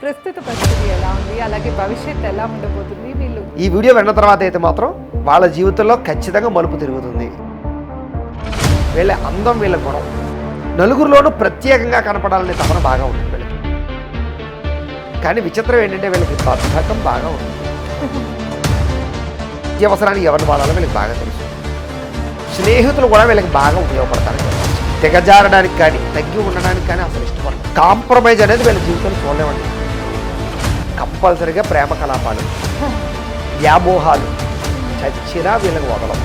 ప్రస్తుత పరిస్థితి ఎలా ఉంది, అలాగే భవిష్యత్తు ఎలా ఉండబోతుంది, వీళ్ళు ఈ వీడియో విన్న తర్వాత అయితే మాత్రం వాళ్ళ జీవితంలో ఖచ్చితంగా మలుపు తిరుగుతుంది. వీళ్ళ అందం, వీళ్ళ గుణం, నలుగురిలోనూ ప్రత్యేకంగా కనపడాలనే తపన బాగా ఉంటుంది వీళ్ళకి. కానీ విచిత్రం ఏంటంటే వీళ్ళకి బద్ధకం బాగా ఉంటుంది. ఈ అవసరానికి ఎవరిని వాడాలో వీళ్ళకి బాగా తెలుసు. స్నేహితులు కూడా వీళ్ళకి బాగా ఉపయోగపడతారు. దిగజారడానికి కానీ తగ్గి ఉండడానికి కానీ అసలు ఇష్టపడతారు. కాంప్రమైజ్ అనేది వీళ్ళ జీవితంలో చూడలేమండి. కంపల్సరిగా ప్రేమ కలాపాలు, వ్యామోహాలు చచ్చినా వీళ్ళకి వదలం.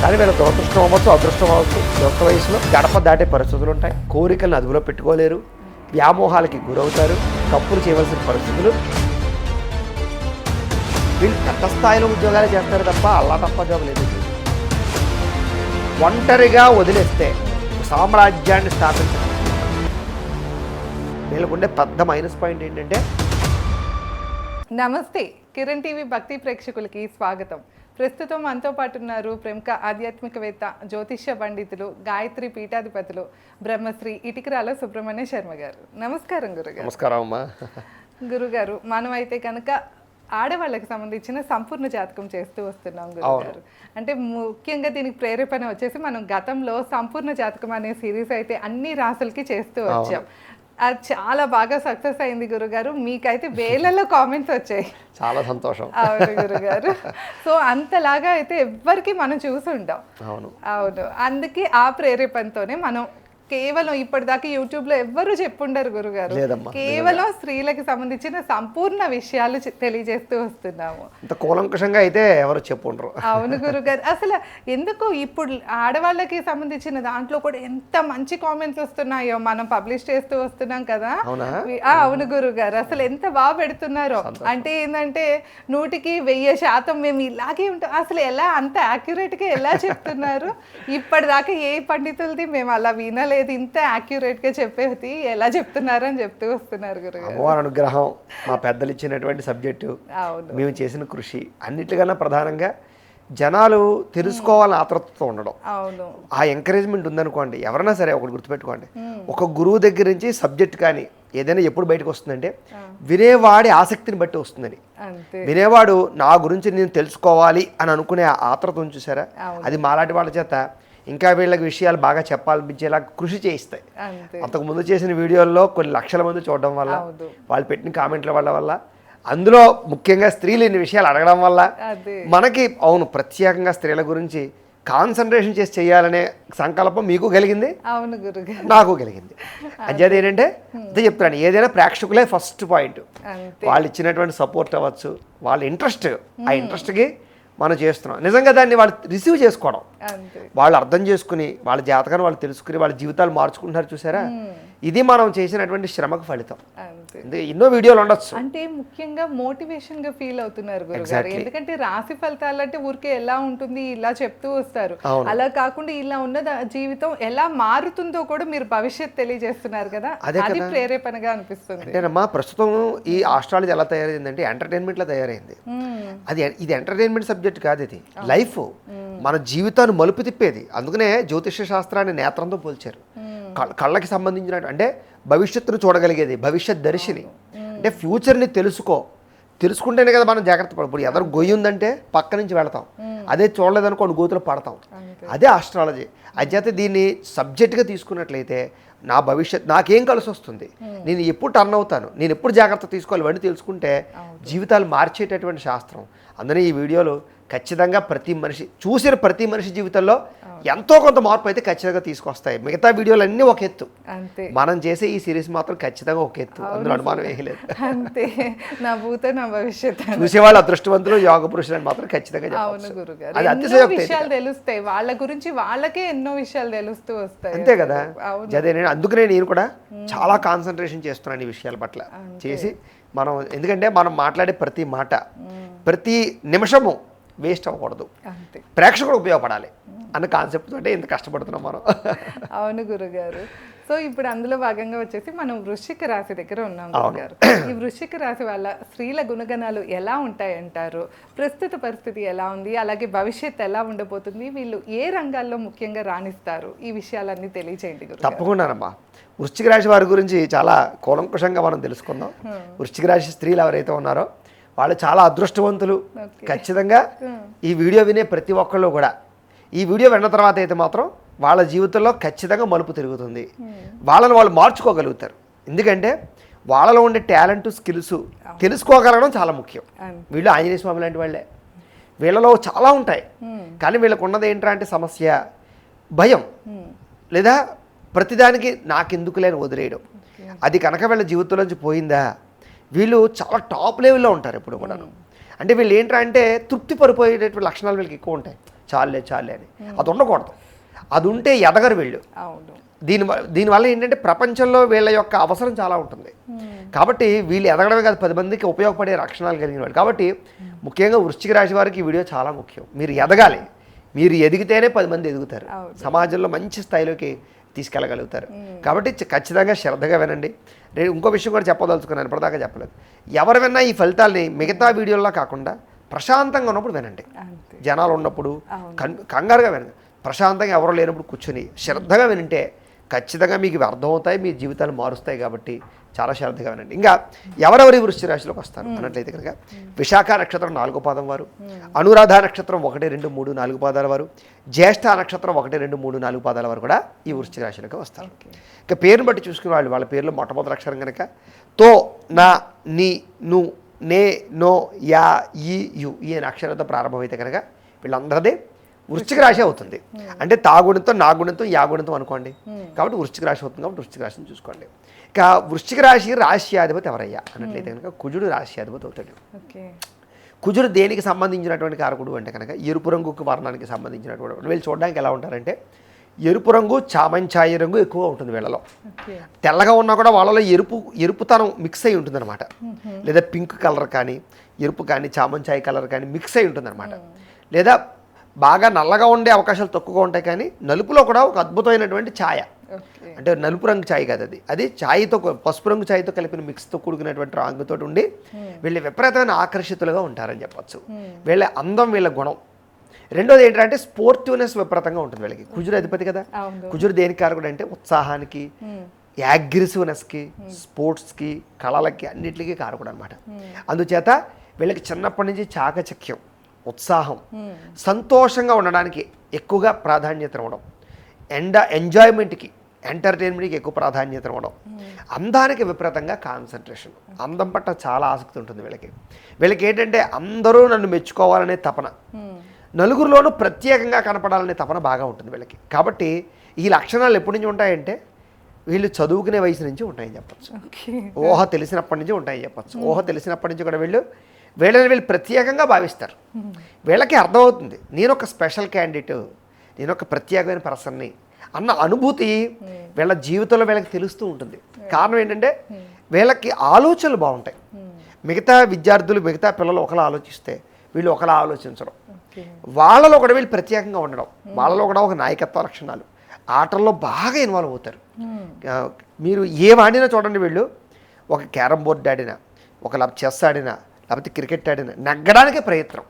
కానీ వీళ్ళ దురదృష్టం అవ్వచ్చు, అదృష్టం అవ్వచ్చు. యుక్త వయసులో గడప దాటే పరిస్థితులు ఉంటాయి. కోరికలను అదుపులో పెట్టుకోలేరు, వ్యామోహాలకి గురవుతారు, తప్పులు చేయవలసిన పరిస్థితులు. వీళ్ళు పెద్ద స్థాయిలో ఉద్యోగాలు చేస్తారు తప్ప అల్లా తప్ప జాబ్ లేదు. ఒంటరిగా వదిలేస్తే సామ్రాజ్యాన్ని స్థాపించడం. వీళ్ళకుండే పెద్ద మైనస్ పాయింట్ ఏంటంటే, నమస్తే కిరణ్ టీవీ భక్తి ప్రేక్షకులకి స్వాగతం. ప్రస్తుతం మనతో పాటు ఉన్నారు ప్రముఖ ఆధ్యాత్మికవేత్త, జ్యోతిష్య పండితులు, గాయత్రి పీఠాధిపతులు బ్రహ్మశ్రీ ఇటికరాల సుబ్రహ్మణ్య శర్మ గారు. నమస్కారం గురుగారు. నమస్కారం అమ్మా. గురుగారు, మనం అయితే కనుక ఆడవాళ్ళకి సంబంధించిన సంపూర్ణ జాతకం చేస్తూ వస్తున్నాం గురుగారు. అంటే ముఖ్యంగా దీనికి ప్రేరేపణ వచ్చేసి మనం గతంలో సంపూర్ణ జాతకం అనే సిరీస్ అయితే అన్ని రాసులకి చేస్తూ వచ్చాం. అది చాలా బాగా సక్సెస్ అయింది గురుగారు. మీకైతే వేలలో కామెంట్స్ వచ్చాయి. చాలా సంతోషం. అవును గురుగారు. సో అంతలాగా అయితే ఎవ్వరికి మనం చూసుంటాం. అవును, అందుకే ఆ ప్రేరేపణతోనే మనం కేవలం ఇప్పటిదాకా యూట్యూబ్ లో ఎవ్వరు చెప్పుండరు గురుగారు. కేవలం స్త్రీలకు సంబంధించిన సంపూర్ణ విషయాలు తెలియజేస్తూ వస్తున్నాము. ఇంత కూలంకషంగా అయితే ఎవరు చెప్పుండరు. అవును గురుగారు. అసలు ఎందుకు ఇప్పుడు ఆడవాళ్ళకి సంబంధించిన దాంట్లో కూడా ఎంత మంచి కామెంట్స్ వస్తున్నాయో మనం పబ్లిష్ చేస్తూ వస్తున్నాం కదా. అవును గురుగారు, అసలు ఎంత బాగా పెడుతున్నారో. అంటే ఏంటంటే 100% మేము ఇలాగే ఉంటాం. అసలు ఎలా అంత యాక్యురేట్ గా ఎలా చెప్తున్నారు. ఇప్పటిదాకా ఏ పండితులది మేము అలా వినలేదు, ఇంత యాక్యురేట్ గా చెప్పేది ఎలా చెప్తున్నారు అని చెప్తూ వస్తున్నారు గురుగారు. అమ్మవారి అనుగ్రహం, మా పెద్దలు ఇచ్చినటువంటి సబ్జెక్టు, మేము చేసిన కృషి, అన్నిటికన్నా ప్రధానంగా జనాలు తెలుసుకోవాలని ఆతృతతో ఉండడం. ఆ ఎంకరేజ్మెంట్ ఉందనుకోండి, ఎవరైనా సరే ఒకటి గుర్తుపెట్టుకోండి, ఒక గురువు దగ్గర నుంచి సబ్జెక్ట్ కానీ ఏదైనా ఎప్పుడు బయటకు వస్తుందంటే వినేవాడి ఆసక్తిని బట్టి వస్తుందని. వినేవాడు నా గురించి నేను తెలుసుకోవాలి అని అనుకునే ఆతృత చూసారా, అది మాలాంటి వాళ్ళ చేత ఇంకా వీళ్ళకి విషయాలు బాగా చెప్పాలనిపించేలా కృషి చేయిస్తాయి. అంతకుముందు చేసిన వీడియోల్లో కొన్ని లక్షల మంది చూడడం వల్ల, వాళ్ళు పెట్టిన కామెంట్ల వల్ల, అందులో ముఖ్యంగా స్త్రీలు ఇన్ని విషయాలు అడగడం వల్ల మనకి అవును ప్రత్యేకంగా స్త్రీల గురించి కాన్సన్ట్రేషన్ చేసి చేయాలనే సంకల్పం మీకు కలిగింది, అవును గురుగారు, నాకు కలిగింది. అంచేది ఏంటంటే అదే చెప్తాను, ఏదైనా ప్రేక్షకులే ఫస్ట్ పాయింట్. వాళ్ళు ఇచ్చినటువంటి సపోర్ట్ అవ్వచ్చు, వాళ్ళ ఇంట్రెస్ట్, ఆ ఇంట్రెస్ట్కి మనం చేస్తున్నాం. నిజంగా దాన్ని వాళ్ళు రిసీవ్ చేసుకోవడం, వాళ్ళు అర్థం చేసుకుని వాళ్ళ జాతకాన్ని వాళ్ళు తెలుసుకుని వాళ్ళ జీవితాలు మార్చుకుంటున్నారు చూసారా, ఇది మనం చేసినటువంటి శ్రమకు ఫలితం. ఎన్నో వీడియోలు ఉండొచ్చు. అంటే ముఖ్యంగా మోటివేషన్ గా ఫీల్ అవుతున్నారు గురుగారు. ఎందుకంటే రాశి ఫలితాలు అంటే ఊరికే ఎలా ఉంటుంది ఇలా చెప్తూ వస్తారు. అలా కాకుండా ఇలా ఉన్న జీవితం ఎలా మారుతుందో కూడా మీరు భవిష్యత్తు తెలియజేస్తున్నారు కదా, అది ప్రేరేపణగా అనిపిస్తుంది. అంటేనమ్మా, ప్రస్తుతం ఈ ఆస్ట్రాలజీ ఎలా తయారైందంటే ఎంటర్టైన్మెంట్ లా తయారైంది. ఇది ఎంటర్టైన్మెంట్ సబ్జెక్ట్ కాదు, ఇది లైఫ్, మన జీవితాన్ని మలుపు తిప్పేది. అందుకనే జ్యోతిష్య శాస్త్రాన్ని నేత్రంతో పోల్చారు. కళ్ళకి సంబంధించిన అంటే భవిష్యత్తును చూడగలిగేది, భవిష్యత్ దర్శిని. అంటే ఫ్యూచర్ని తెలుసుకుంటేనే కదా మనం జాగ్రత్త పడతాం. ఇప్పుడు ఎదరు గొయ్యి ఉందంటే పక్క నుంచి వెళతాం, అదే చూడలేదనుకోండి గోతులు పడతాం. అదే ఆస్ట్రాలజీ. అధ్యత దీన్ని సబ్జెక్ట్గా తీసుకున్నట్లయితే నా భవిష్యత్ నాకేం కలిసి వస్తుంది, నేను ఎప్పుడు టర్న్ అవుతాను, నేను ఎప్పుడు జాగ్రత్త తీసుకోవాలి, ఇవన్నీ తెలుసుకుంటే జీవితాలు మార్చేటటువంటి శాస్త్రం. అందులో ఈ వీడియోలు ఖచ్చితంగా చూసిన ప్రతి మనిషి జీవితంలో ఎంతో కొంత మార్పు అయితే ఖచ్చితంగా తీసుకొస్తాయి. మిగతా వీడియోలు అన్నీ ఒక ఎత్తు, మనం చేసే ఈ సిరీస్ మాత్రం ఖచ్చితంగా ఒక ఎత్తు, అందులో అనుమానం వేయలేదు. అంతే, నా భూత నా భవిష్యత్. చూసేవాళ్ళు అదృష్టవంతులు, యోగ పురుషులు అని మాత్రం ఖచ్చితంగా విషయాలు తెలుస్తాయి వాళ్ళ గురించి, వాళ్ళకే ఎన్నో విషయాలు తెలుస్తూ వస్తాయి. అంతే కదా. అందుకనే నేను కూడా చాలా కాన్సన్ట్రేషన్ చేస్తున్నాను ఈ విషయాల పట్ల చేసి. మనం ఎందుకంటే మనం మాట్లాడే ప్రతి మాట, ప్రతి నిమిషము వేస్ట్ అవ్వకూడదు, ప్రేక్షకుడు ఉపయోగపడాలి అన్న కాన్సెప్ట్ తోటే ఇంత కష్టపడుతున్నాం మనం. అవును గురుగారు. సో ఇప్పుడు అందులో భాగంగా వచ్చేసి మనం వృశ్చిక రాశి దగ్గర ఉన్నాం గురుగారు. ఈ వృశ్చిక రాశి వాళ్ళ స్త్రీల గుణగణాలు ఎలా ఉంటాయంటారు? ప్రస్తుత పరిస్థితి ఎలా ఉంది, అలాగే భవిష్యత్తు ఎలా ఉండబోతుంది, వీళ్ళు ఏ రంగాల్లో ముఖ్యంగా రాణిస్తారు, ఈ విషయాలన్నీ తెలియజేయండి గురుగారు. తప్పకుండానమ్మా. వృశ్చిక రాశి వారి గురించి చాలా కూలంకుషంగా మనం తెలుసుకుందాం. వృశ్చిక రాశి స్త్రీలు ఎవరైతే ఉన్నారో వాళ్ళు చాలా అదృష్టవంతులు. ఖచ్చితంగా ఈ వీడియో వినే ప్రతి ఒక్కళ్ళు కూడా ఈ వీడియో విన్న తర్వాత అయితే మాత్రం వాళ్ళ జీవితంలో ఖచ్చితంగా మలుపు తిరుగుతుంది. వాళ్ళని వాళ్ళు మార్చుకోగలుగుతారు. ఎందుకంటే వాళ్ళలో ఉండే టాలెంట్, స్కిల్స్ తెలుసుకోగలగడం చాలా ముఖ్యం. వీళ్ళు ఆంజనేయ స్వామి లాంటి వాళ్ళే. వీళ్ళలో చాలా ఉంటాయి, కానీ వీళ్ళకు ఉన్నది ఏంటంటే సమస్య భయం, లేదా ప్రతిదానికి నాకెందుకు లేని వదిలేయడం. అది కనుక వీళ్ళ జీవితంలోంచి పోయిందా వీళ్ళు చాలా టాప్ లెవెల్లో ఉంటారు ఎప్పుడు కూడా. అంటే వీళ్ళు ఏంటంటే తృప్తి పడిపోయేటటువంటి లక్షణాలు వీళ్ళకి ఎక్కువ ఉంటాయి. చాలే అని అది ఉండకూడదు. అది ఉంటే ఎదగరు వీళ్ళు. దీనివల్ల ఏంటంటే ప్రపంచంలో వీళ్ళ యొక్క అవసరం చాలా ఉంటుంది. కాబట్టి వీళ్ళు ఎదగడమే కాదు 10 మందికి ఉపయోగపడే లక్షణాలు కలిగిన వాళ్ళు. కాబట్టి ముఖ్యంగా వృశ్చిక రాశి వారికి ఈ వీడియో చాలా ముఖ్యం. మీరు ఎదగాలి. మీరు ఎదిగితేనే 10 మంది ఎదుగుతారు, సమాజంలో మంచి స్థాయిలోకి తీసుకెళ్ళగలుగుతారు. కాబట్టి ఖచ్చితంగా శ్రద్ధగా వినండి. నేను ఇంకో విషయం కూడా చెప్పదలుచుకున్నాను, ఇప్పటిదాకా చెప్పలేదు. ఎవరు విన్నా ఈ ఫలితాలని మిగతా వీడియోల్లో కాకుండా ప్రశాంతంగా ఉన్నప్పుడు వినండి. జనాలు ఉన్నప్పుడు కంగారుగా వినండి. ప్రశాంతంగా ఎవరు లేనప్పుడు కూర్చొని శ్రద్ధగా వినంటే ఖచ్చితంగా మీకు అర్థమవుతాయి, మీ జీవితాలు మారుస్తాయి. కాబట్టి చాలా శ్రద్ధగా వినండి. ఇంకా ఎవరెవరి వృశ్చిక రాశిలోకి వస్తారు అన్నట్లయితే కనుక విశాఖ నక్షత్రం 4వ పాదం వారు, అనురాధ నక్షత్రం 1, 2, 3, 4 పాదాల వారు, జ్యేష్ఠ నక్షత్రం 1, 2, 3, 4 పాదాల వారు కూడా ఈ వృశ్చిక రాశిలోకి వస్తారు. ఇక పేరుని బట్టి చూసుకునే వాళ్ళ పేర్లో మొట్టమొదటి అక్షరం కనుక తో, నా, నీ, ను, నే, నో, యా, ఈ, యు ఈ అక్షరంతో ప్రారంభమైతే కనుక వీళ్ళందరిదే వృశ్చిక రాశి అవుతుంది. అంటే తాగుణితో, నాగుణితో, యాగుణితో అనుకోండి. కాబట్టి వృశ్చిక రాశి అవుతుంది. కాబట్టి వృశ్చిక రాశిని చూసుకోండి. ఇక వృశ్చిక రాశి రాశ్యాధిపతి ఎవరయ్యా అన్నట్లయితే కనుక కుజుడు రాశ్యాధిపతి అవుతాడు. కుజుడు దేనికి సంబంధించినటువంటి కారకుడు అంటే కనుక ఎరుపు రంగుకు వర్ణానికి సంబంధించినటువంటి. వీళ్ళు చూడడానికి ఎలా ఉంటారంటే ఎరుపు రంగు, చామంచాయి రంగు ఎక్కువ ఉంటుంది వీళ్ళలో. తెల్లగా ఉన్నా కూడా వాళ్ళలో ఎరుపుతనం మిక్స్ అయి ఉంటుంది అనమాట. లేదా పింక్ కలర్ కానీ, ఎరుపు కానీ, చామంచాయి కలర్ కానీ మిక్స్ అయి ఉంటుంది అనమాట. లేదా బాగా నల్లగా ఉండే అవకాశాలు తక్కువగా ఉంటాయి, కానీ నలుపులో కూడా ఒక అద్భుతమైనటువంటి ఛాయ, అంటే నలుపు రంగు ఛాయ్ కాదు అది ఛాయ్తో, పసుపు రంగు ఛాయ్తో కలిపిన మిక్స్తో కూడుకున్నటువంటి రంగుతో ఉండి వీళ్ళు విపరీతమైన ఆకర్షితులుగా ఉంటారని చెప్పచ్చు. వీళ్ళ అందం, వీళ్ళ గుణం. రెండోది ఏంటంటే స్పోర్టివ్నెస్ విపరీతంగా ఉంటుంది వీళ్ళకి. కుజుడు అధిపతి కదా. కుజుడు దేనికి కారకుడు అంటే ఉత్సాహానికి, అగ్రెసివ్నెస్కి, స్పోర్ట్స్కి, కళలకి, అన్నిటికీ కారకుడు అనమాట. అందుచేత వీళ్ళకి చిన్నప్పటి నుంచి చాకచక్యం, ఉత్సాహం, సంతోషంగా ఉండడానికి ఎక్కువగా ప్రాధాన్యత ఇవ్వడం, ఎంజాయ్మెంట్కి, ఎంటర్టైన్మెంట్కి ఎక్కువ ప్రాధాన్యత ఇవ్వడం, అందానికి విపరీతంగా కాన్సన్ట్రేషన్, అందం పట్ల చాలా ఆసక్తి ఉంటుంది వీళ్ళకి. వీళ్ళకి ఏంటంటే అందరూ నన్ను మెచ్చుకోవాలనే తపన, నలుగురిలోనూ ప్రత్యేకంగా కనపడాలనే తపన బాగా ఉంటుంది వీళ్ళకి. కాబట్టి ఈ లక్షణాలు ఎప్పటి నుంచి ఉంటాయంటే వీళ్ళు చదువుకునే వయసు నుంచి ఉంటాయని చెప్పచ్చు. ఊహ తెలిసినప్పటి నుంచి ఉంటాయని చెప్పచ్చు. ఊహ తెలిసినప్పటి నుంచి కూడా వీళ్ళు ప్రత్యేకంగా భావిస్తారు. వీళ్ళకి అర్థమవుతుంది నేను ఒక స్పెషల్ క్యాండిడేట్, నేను ఒక ప్రత్యేకమైన పర్సన్ని అన్న అనుభూతి వీళ్ళ జీవితంలో వీళ్ళకి తెలుస్తూ ఉంటుంది. కారణం ఏంటంటే వీళ్ళకి ఆలోచనలు బాగుంటాయి. మిగతా విద్యార్థులు, మిగతా పిల్లలు ఒకలా ఆలోచిస్తే వీళ్ళు ఒకలా ఆలోచించడం, వాళ్ళలో కూడా వీళ్ళు ప్రత్యేకంగా ఉండడం, వాళ్ళలో కూడా ఒక నాయకత్వ లక్షణాలు, ఆటల్లో బాగా ఇన్వాల్వ్ అవుతారు. మీరు ఏం ఆడినా చూడండి, వీళ్ళు ఒక క్యారమ్ బోర్డు ఆడినా, ఒక చెస్ ఆడినా, లేకపోతే క్రికెట్ ఆడినా నెగ్గడానికే ప్రయత్నం.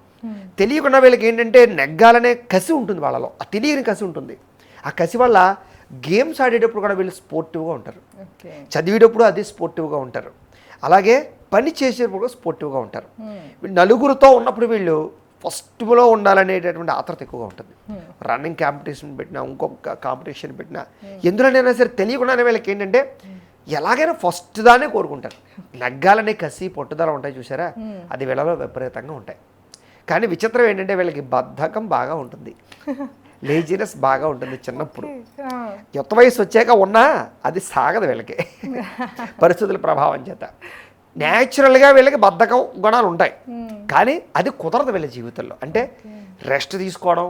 తెలియకుండా వీళ్ళకి ఏంటంటే నెగ్గాలనే కసి ఉంటుంది వాళ్ళలో, ఆ తెలియని కసి ఉంటుంది. ఆ కసి వల్ల గేమ్స్ ఆడేటప్పుడు కూడా వీళ్ళు స్పోర్టివ్గా ఉంటారు, చదివేటప్పుడు అది స్పోర్టివ్గా ఉంటారు, అలాగే పని చేసేటప్పుడు కూడా స్పోర్టివ్గా ఉంటారు. నలుగురితో ఉన్నప్పుడు వీళ్ళు ఫస్ట్లో ఉండాలనేటటువంటి ఆత్రత ఎక్కువగా ఉంటుంది. రన్నింగ్ కాంపిటీషన్ పెట్టినా, ఇంకొక కాంపిటీషన్ పెట్టినా, ఎందులోనైనా సరే తెలియకుండానే వీళ్ళకి ఏంటంటే ఎలాగైనా ఫస్ట్ దానే కోరుకుంటారు. నెగ్గాలనే కసి, పట్టుదల ఉంటాయి చూసారా, అది వీళ్ళలో విపరీతంగా ఉంటాయి. కానీ విచిత్రం ఏంటంటే వీళ్ళకి బద్ధకం బాగా ఉంటుంది, లేజినెస్ బాగా ఉంటుంది చిన్నప్పుడు. యుక్త వయసు వచ్చాక ఉన్నా అది సాగదు వీళ్ళకి పరిస్థితుల ప్రభావం చేత. న్యాచురల్గా వీళ్ళకి బద్ధకం గుణాలు ఉంటాయి, కానీ అది కుదరదు వీళ్ళ జీవితంలో. అంటే రెస్ట్ తీసుకోవడం,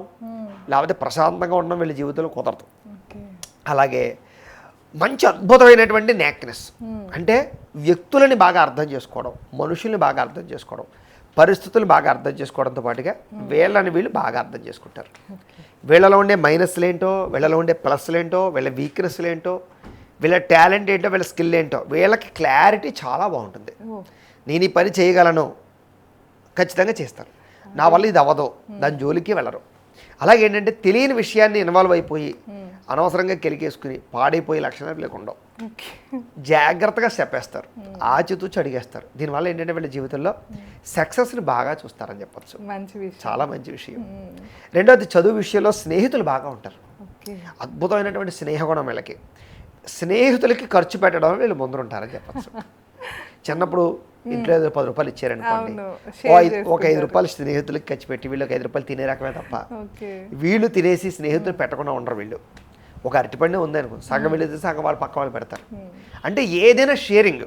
లేకపోతే ప్రశాంతంగా ఉండడం వీళ్ళ జీవితంలో కుదరదు. అలాగే మంచి అద్భుతమైనటువంటి నేక్నెస్, అంటే వ్యక్తులని బాగా అర్థం చేసుకోవడం, మనుషుల్ని బాగా అర్థం చేసుకోవడం, పరిస్థితులు బాగా అర్థం చేసుకోవడంతో పాటుగా వీళ్ళని వీళ్ళు బాగా అర్థం చేసుకుంటారు. వీళ్ళలో ఉండే మైనస్లు ఏంటో, వీళ్ళలో ఉండే ప్లస్లు ఏంటో, వీళ్ళ వీక్నెస్లు ఏంటో, వీళ్ళ టాలెంట్ ఏంటో, వీళ్ళ స్కిల్ ఏంటో, వీళ్ళకి క్లారిటీ చాలా బాగుంటుంది. నేను ఈ పని చేయగలను, ఖచ్చితంగా చేస్తాను, నా వల్ల ఇది అవ్వదు, దాని జోలికి వెళ్ళరు. అలాగే ఏంటంటే తెలియని విషయాన్ని ఇన్వాల్వ్ అయిపోయి అనవసరంగా కెలికేసుకుని పాడైపోయే లక్షణాలు లేకుండా జాగ్రత్తగా చెప్పేస్తారు, ఆచితూచి అడిగేస్తారు. దీనివల్ల ఏంటంటే వీళ్ళ జీవితంలో సక్సెస్ని బాగా చూస్తారని చెప్పచ్చు. చాలా మంచి విషయం. రెండోది చదువు విషయంలో స్నేహితులు బాగా ఉంటారు. అద్భుతమైనటువంటి స్నేహగుణం వీళ్ళకి. స్నేహితులకి ఖర్చు పెట్టడం వీళ్ళు ముందుంటారని చెప్పచ్చు. చిన్నప్పుడు ఇంట్లో ఏదో 10 రూపాయలు ఇచ్చారనుకోండి, ఒక 5 రూపాయలు స్నేహితులకి ఖర్చు పెట్టి వీళ్ళు ఒక 5 రూపాయలు తినే రకమే తప్ప వీళ్ళు తినేసి స్నేహితులు పెట్టకుండా ఉండరు. వీళ్ళు ఒక అరటిపండు ఉందనుకో, సగం వెళ్ళేది సగం వాళ్ళు పక్క వాళ్ళు పెడతారు. అంటే ఏదైనా షేరింగ్,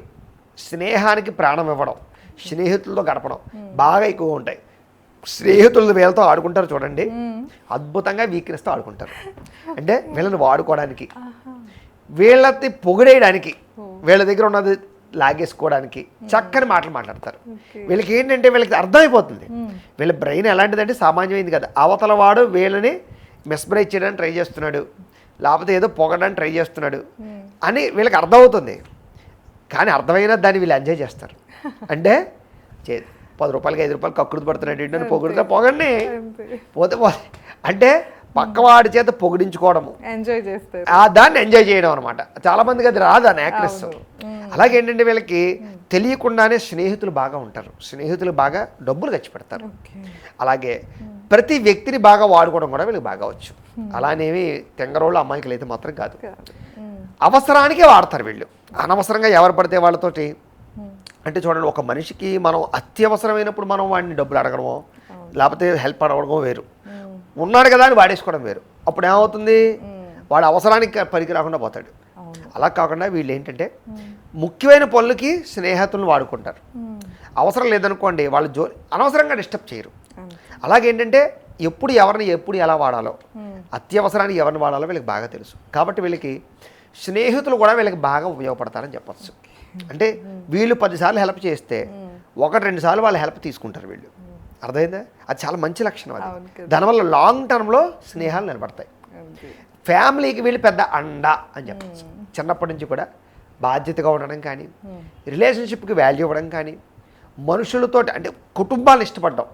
స్నేహానికి ప్రాణం ఇవ్వడం, స్నేహితులతో గడపడం బాగా ఎక్కువ ఉంటాయి. స్నేహితులు వీళ్ళతో ఆడుకుంటారు చూడండి, అద్భుతంగా వీక్నెస్తో ఆడుకుంటారు. అంటే వీళ్ళని వాడుకోవడానికి, వీళ్ళని పొగిడేయడానికి, వీళ్ళ దగ్గర ఉన్నది లాగేసుకోవడానికి చక్కని మాటలు మాట్లాడతారు. వీళ్ళకి ఏంటంటే వీళ్ళకి అర్థమైపోతుంది వీళ్ళ బ్రెయిన్ ఎలాంటిదంటే సామాన్యమైంది కదా. అవతల వాడు వీళ్ళని మిస్బ్రైజ్ చేయడానికి ట్రై చేస్తున్నాడు, లేకపోతే ఏదో పొగడానికి ట్రై చేస్తున్నాడు అని వీళ్ళకి అర్థమవుతుంది. కానీ అర్థమైన దాన్ని వీళ్ళు ఎంజాయ్ చేస్తారు. అంటే 10 రూపాయలకి 5 రూపాయలు కక్కుడు పడుతున్నాడు ఏంటని పొగుడుతా పొగండి పోతే పోతే అంటే పక్కవాడి చేత పొగిడించుకోవడము, ఎంజాయ్ చేస్తారు, దాన్ని ఎంజాయ్ చేయడం అనమాట. చాలా మందికి అది రాదు, ఆ నేక్నెస్. అలాగే ఏంటంటే వీళ్ళకి తెలియకుండానే స్నేహితులు బాగా ఉంటారు, స్నేహితులు బాగా డబ్బులు ఖర్చు పెడతారు. అలాగే ప్రతి వ్యక్తిని బాగా వాడుకోవడం కూడా వీళ్ళకి బాగా వచ్చు. అలానేవి తెంగరోళ్ళు అమ్మాయికులు అయితే మాత్రం కాదు. అవసరానికే వాడతారు వీళ్ళు, అనవసరంగా ఎవరు పడితే వాళ్ళతోటి. అంటే చూడండి, ఒక మనిషికి మనం అత్యవసరమైనప్పుడు మనం వాడిని డబ్బులు అడగడమో లేకపోతే హెల్ప్ అడగడమో వేరు, ఉన్నాడు కదా అని వాడేసుకోవడం వేరు. అప్పుడు ఏమవుతుంది, వాడు అవసరానికి పనికి రాకుండా పోతాడు. అలా కాకుండా వీళ్ళు ఏంటంటే ముఖ్యమైన పనులకి స్నేహితులను వాడుకుంటారు. అవసరం లేదనుకోండి వాళ్ళు అనవసరంగా డిస్టర్బ్ చేయరు. అలాగేంటంటే ఎప్పుడు ఎవరిని ఎప్పుడు ఎలా వాడాలో, అత్యవసరానికి ఎవరిని వాడాలో వీళ్ళకి బాగా తెలుసు. కాబట్టి వీళ్ళకి స్నేహితులు కూడా వీళ్ళకి బాగా ఉపయోగపడతారని చెప్పచ్చు. అంటే వీళ్ళు 10 సార్లు హెల్ప్ చేస్తే 1-2 సార్లు వాళ్ళు హెల్ప్ తీసుకుంటారు వీళ్ళు. అర్థమైందా? అది చాలా మంచి లక్షణం. అది దానివల్ల లాంగ్ టర్మ్లో స్నేహాలు నిలబడతాయి. ఫ్యామిలీకి వీళ్ళు పెద్ద అండ అని చెప్పచ్చు. చిన్నప్పటి నుంచి కూడా బాధ్యతగా ఉండడం కానీ, రిలేషన్షిప్కి వాల్యూ ఇవ్వడం కానీ, మనుషులతో అంటే కుటుంబాలను ఇష్టపడడం.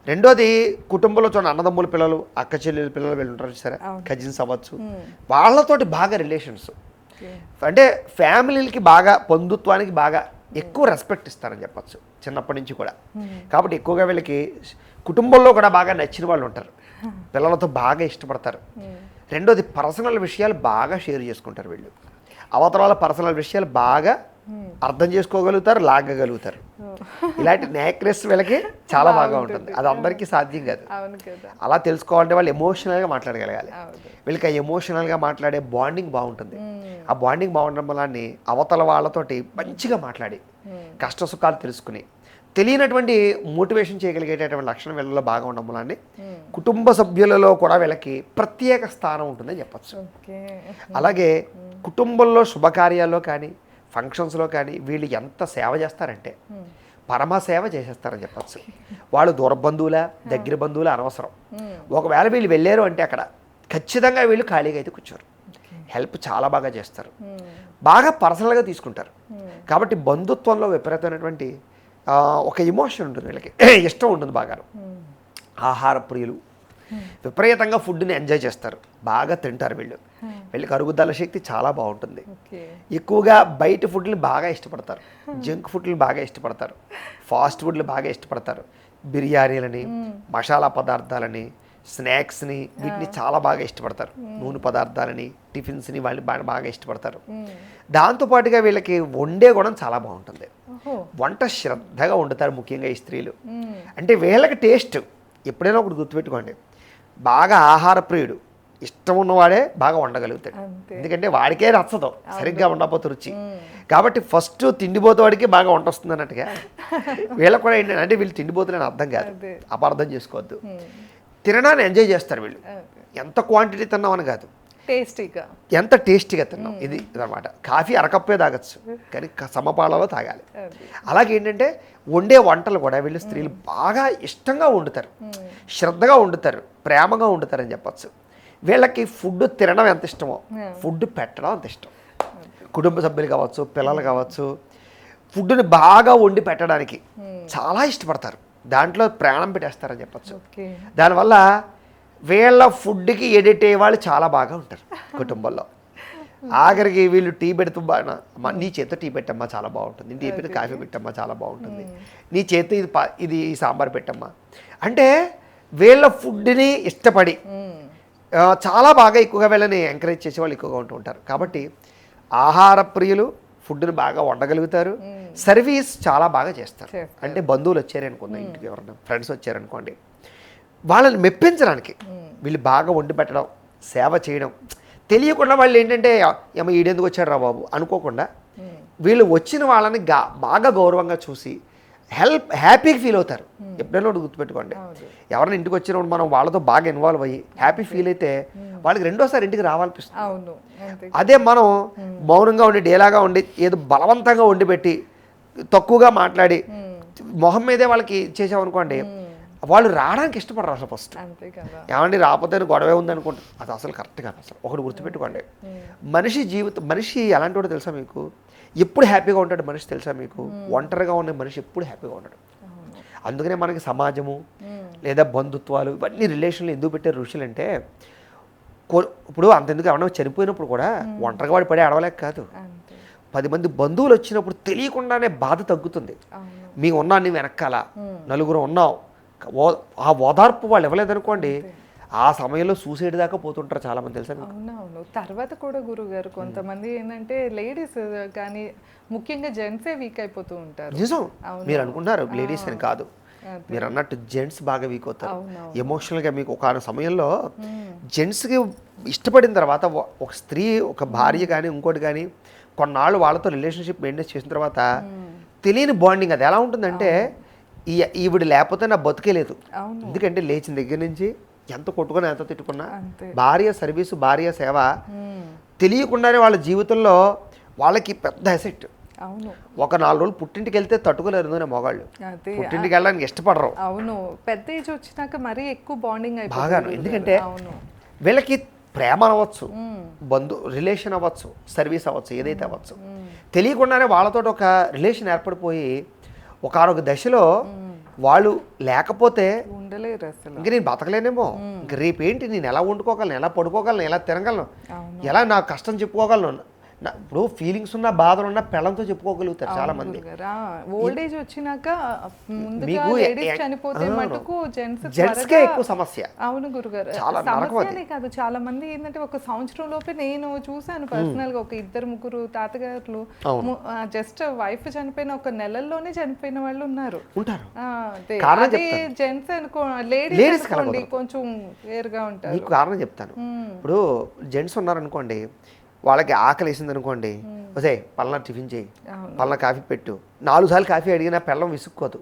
రెండోది కుటుంబంలో చూడండి, అన్నదమ్ముల పిల్లలు, అక్క చెల్లెల పిల్లలు వీళ్ళు ఉంటారు సరే, కజిన్స్ అవ్వచ్చు, వాళ్ళతోటి బాగా రిలేషన్స్. అంటే ఫ్యామిలీలకి బాగా, బంధుత్వానికి బాగా ఎక్కువ రెస్పెక్ట్ ఇస్తారని చెప్పచ్చు చిన్నప్పటి నుంచి కూడా. కాబట్టి ఎక్కువగా వీళ్ళకి కుటుంబంలో కూడా బాగా నచ్చిన వాళ్ళు ఉంటారు, పిల్లలతో బాగా ఇష్టపడతారు. రెండోది పర్సనల్ విషయాలు బాగా షేర్ చేసుకుంటారు వీళ్ళు. అవతల వాళ్ళ పర్సనల్ విషయాలు బాగా అర్థం చేసుకోగలుగుతారు, లాగగలుగుతారు. ఇలాంటి నేక్నెస్ వీళ్ళకి చాలా బాగా ఉంటుంది. అది అందరికీ సాధ్యం కాదు. అలా తెలుసుకోవాలంటే వాళ్ళు ఎమోషనల్గా మాట్లాడగలగాలి. వీళ్ళకి ఆ ఎమోషనల్గా మాట్లాడే బాండింగ్ బాగుంటుంది. ఆ బాండింగ్ బాగుండడం వల్ల అవతల వాళ్ళతోటి మంచిగా మాట్లాడి కష్ట సుఖాలు తెలుసుకుని తెలియనటువంటి మోటివేషన్ చేయగలిగేటటువంటి లక్షణం వీళ్ళలో బాగా ఉండడం వల్ల కుటుంబ సభ్యులలో కూడా వీళ్ళకి ప్రత్యేక స్థానం ఉంటుందని చెప్పచ్చు. అలాగే కుటుంబంలో శుభకార్యాల్లో కానీ, ఫంక్షన్స్లో కానీ వీళ్ళు ఎంత సేవ చేస్తారంటే పరమ సేవ చేసేస్తారని చెప్పచ్చు. వాళ్ళు దూర బంధువుల, దగ్గర బంధువుల అనవసరం. ఒకవేళ వీళ్ళు వెళ్ళారు అంటే అక్కడ ఖచ్చితంగా వీళ్ళు ఖాళీగా అయితే కూర్చోరు, హెల్ప్ చాలా బాగా చేస్తారు, బాగా పర్సనల్గా తీసుకుంటారు. కాబట్టి బంధుత్వంలో విపరీతమైనటువంటి ఒక ఎమోషన్ ఉంటుంది వీళ్ళకి, ఇష్టం ఉంటుంది బాగా. ఆహార ప్రియులు, విపరీతంగా ఫుడ్ని ఎంజాయ్ చేస్తారు, బాగా తింటారు వీళ్ళు. వీళ్ళకి అరుగుదల శక్తి చాలా బాగుంటుంది. ఎక్కువగా బయట ఫుడ్ని బాగా ఇష్టపడతారు, జంక్ ఫుడ్ని బాగా ఇష్టపడతారు, ఫాస్ట్ ఫుడ్లు బాగా ఇష్టపడతారు. బిర్యానీలని, మసాలా పదార్థాలని, స్నాక్స్ని వీటిని చాలా బాగా ఇష్టపడతారు. నూనె పదార్థాలని, టిఫిన్స్ని వాళ్ళు బాగా ఇష్టపడతారు. దాంతోపాటుగా వీళ్ళకి వండే గుణం చాలా బాగుంటుంది, వంట శ్రద్ధగా వండుతారు. ముఖ్యంగా ఈ స్త్రీలు అంటే వీళ్ళకి టేస్ట్ ఎప్పుడైనా ఒకటి గుర్తుపెట్టుకోండి, బాగా ఆహార ప్రియుడు, ఇష్టం ఉన్నవాడే బాగా వండగలుగుతాడు. ఎందుకంటే వాడికే నచ్చదు సరిగ్గా ఉండకపోతే రుచి. కాబట్టి ఫస్ట్ తిండిపోతేవాడికి బాగా వంట వస్తుంది అన్నట్టుగా వీళ్ళకి కూడా ఏంటంటే, అంటే వీళ్ళు తిండిపోతులని అర్థం కాదు, అపార్థం చేసుకోవద్దు. తినడాన్ని ఎంజాయ్ చేస్తారు వీళ్ళు. ఎంత క్వాంటిటీ తిన్నామని కాదు, టేస్టీగా ఎంత టేస్టీగా తిన్నాం ఇది అన్నమాట. కాఫీ అరకప్పే తాగొచ్చు కానీ సమపాలలో తాగాలి. అలాగే ఏంటంటే వండే వంటలు కూడా వీళ్ళు స్త్రీలు బాగా ఇష్టంగా వండుతారు, శ్రద్ధగా వండుతారు, ప్రేమగా వండుతారని చెప్పచ్చు. వీళ్ళకి ఫుడ్ తినడం ఎంత ఇష్టమో ఫుడ్ పెట్టడం అంత ఇష్టం. కుటుంబ సభ్యులు కావచ్చు, పిల్లలు కావచ్చు, ఫుడ్ని బాగా వండి పెట్టడానికి చాలా ఇష్టపడతారు, దాంట్లో ప్రాణం పెట్టేస్తారని చెప్పచ్చు. దానివల్ల వీళ్ళ ఫుడ్కి ఎడిట్ అయ్యే వాళ్ళు చాలా బాగా ఉంటారు కుటుంబంలో. ఆఖరికి వీళ్ళు టీ పెడుతూ బాగా నీ చేతితో టీ పెట్టమ్మా చాలా బాగుంటుంది, నీ టీ పెట్టి కాఫీ పెట్టమ్మా చాలా బాగుంటుంది, నీ చేతితో ఇది సాంబార్ పెట్టమ్మా అంటే వీళ్ళ ఫుడ్ని ఇష్టపడి చాలా బాగా ఎక్కువగా వీళ్ళని ఎంకరేజ్ చేసే వాళ్ళు ఎక్కువగా ఉంటూ ఉంటారు. కాబట్టి ఆహార ప్రియులు, ఫుడ్ని బాగా వండగలుగుతారు, సర్వీస్ చాలా బాగా చేస్తారు. అంటే బంధువులు వచ్చారనుకోండి ఇంటికి, ఎవరైనా ఫ్రెండ్స్ వచ్చారనుకోండి, వాళ్ళని మెప్పించడానికి వీళ్ళు బాగా వండి పెట్టడం, సేవ చేయడం, తెలియకుండా వాళ్ళు ఏంటంటే ఏమో ఈడెందుకు వచ్చాడు రా బాబు అనుకోకుండా వీళ్ళు వచ్చిన వాళ్ళని బాగా గౌరవంగా చూసి హ్యాపీగా ఫీల్ అవుతారు. ఎప్పుడైనా ఒకటి గుర్తుపెట్టుకోండి, ఎవరైనా ఇంటికి వచ్చినప్పుడు మనం వాళ్ళతో బాగా ఇన్వాల్వ్ అయ్యి హ్యాపీ ఫీల్ అయితే వాళ్ళకి రెండోసారి ఇంటికి రావాలనిపిస్తుంది. అదే మనం మౌనంగా ఉండి డేలాగా ఉండి ఏదో బలవంతంగా వండి పెట్టి తక్కువగా మాట్లాడి మొహం మీదే వాళ్ళకి చేసామనుకోండి, వాళ్ళు రావడానికి ఇష్టపడరు అసలు. ఫస్ట్ ఏమండి రాకపోతే గొడవే ఉంది అనుకుంటారు, అది అసలు కరెక్ట్ కాదు. అసలు ఒకటి గుర్తుపెట్టుకోండి, మనిషి జీవితం, మనిషి ఎలాంటి వాడు తెలుసా మీకు, ఎప్పుడు హ్యాపీగా ఉంటాడు మనిషి తెలుసా మీకు, ఒంటరిగా ఉన్న మనిషి ఎప్పుడు హ్యాపీగా ఉంటాడు. అందుకనే మనకి సమాజము లేదా బంధుత్వాలు ఇవన్నీ రిలేషన్లు ఎందుకు పెట్టే ఋషులు అంటే, ఇప్పుడు అంతెందుకు ఎవరైనా చనిపోయినప్పుడు కూడా ఒంటరిగా వాడు పడే అడవలేక కాదు, 10 మంది బంధువులు వచ్చినప్పుడు తెలియకుండానే బాధ తగ్గుతుంది. మీకు ఉన్నా నీ వెనకాల నలుగురు ఉన్నావు, ఆ ఓదార్పు వాళ్ళు ఇవ్వలేదనుకోండి, ఆ సమయంలో సూసైడ్ దాకా పోతుంటారు చాలా మంది తెలుసా. అవునవును. తర్వాత కూడా గురుగారు కొంతమంది ఏంటంటే లేడీస్ కానీ ముఖ్యంగా జెంట్సే వీక్ అయిపోతూ ఉంటారు. నిజం, మీరు అనుకుంటున్నారు లేడీస్ అని కాదు, మీరు అన్నట్టు జెంట్స్ బాగా వీక్ అవుతారు ఎమోషనల్గా. మీకు ఒక సమయంలో జెంట్స్కి ఇష్టపడిన తర్వాత ఒక స్త్రీ, ఒక భార్య కానీ ఇంకోటి కానీ కొన్నాళ్ళు వాళ్ళతో రిలేషన్షిప్ మెయింటైన్ చేసిన తర్వాత తెలియని బాండింగ్ అది ఎలా ఉంటుందంటే, ఈవిడ లేకపోతే నా బతుకే లేదు. ఎందుకంటే లేచిన దగ్గర నుంచి ఎంత కొట్టుకున్నా ఎంత తిట్టుకున్నా భార్య సర్వీసు, భార్య సేవ తెలియకుండానే వాళ్ళ జీవితంలో వాళ్ళకి పెద్ద అసెట్. ఒక 4 రోజులు పుట్టింటికి వెళ్తే తట్టుకోలేరు మొగాళ్ళు, పుట్టింటికి వెళ్ళడానికి ఇష్టపడరు. అవును, పెద్ద ఏజ్ వచ్చినాక మరీ ఎక్కువ బాండింగ్ బాగా. ఎందుకంటే వీళ్ళకి ప్రేమ అవ్వచ్చు, రిలేషన్ అవ్వచ్చు, సర్వీస్ అవ్వచ్చు, ఏదైతే అవ్వచ్చు, తెలియకుండానే వాళ్ళతో ఒక రిలేషన్ ఏర్పడిపోయి ఒకనొక దశలో వాళ్ళు లేకపోతే ఉండలేరు అసలు. ఇంక నేను బతకలేనేమో, ఇంక రేపేంటి నేను ఎలా వండుకోగలను, ఎలా పడుకోగలను, ఎలా తినగలను, ఎలా నా కష్టం చెప్పుకోగలను. ఇప్పుడు ఫీలింగ్స్ ఉన్న బాధలు ఉన్న పిల్లలతో చెప్పుకోగలుగుతారు చాలా మంది. ఓల్డ్ ఏజ్ వచ్చినాక మీకు చనిపోతే మటుకు జెంట్స్కే ఎక్కువ సమస్య. అవును గురుగారు, సమస్యనే కాదు, చాలా మంది ఏంటంటే 1 సంవత్సరం లోపే నేను చూసాను పర్సనల్ గా, ఒక 2-3 తాతగారులు జస్ట్ వైఫ్ చనిపోయిన 1 నెలల్లోనే చనిపోయిన వాళ్ళు ఉన్నారు. అదే జెంట్స్ అనుకో, లేడీస్ అనుకోండి కొంచెం వేరుగా ఉంటారు. మీకు కారణం చెప్తాను. ఇప్పుడు జెంట్స్ ఉన్నారనుకోండి, వాళ్ళకి ఆకలి వేసింది అనుకోండి, వసే పలానా టిఫిన్ చేయి, పలానా కాఫీ పెట్టు, 4 సార్లు కాఫీ అడిగినా పెళ్ళం విసుక్కోదు,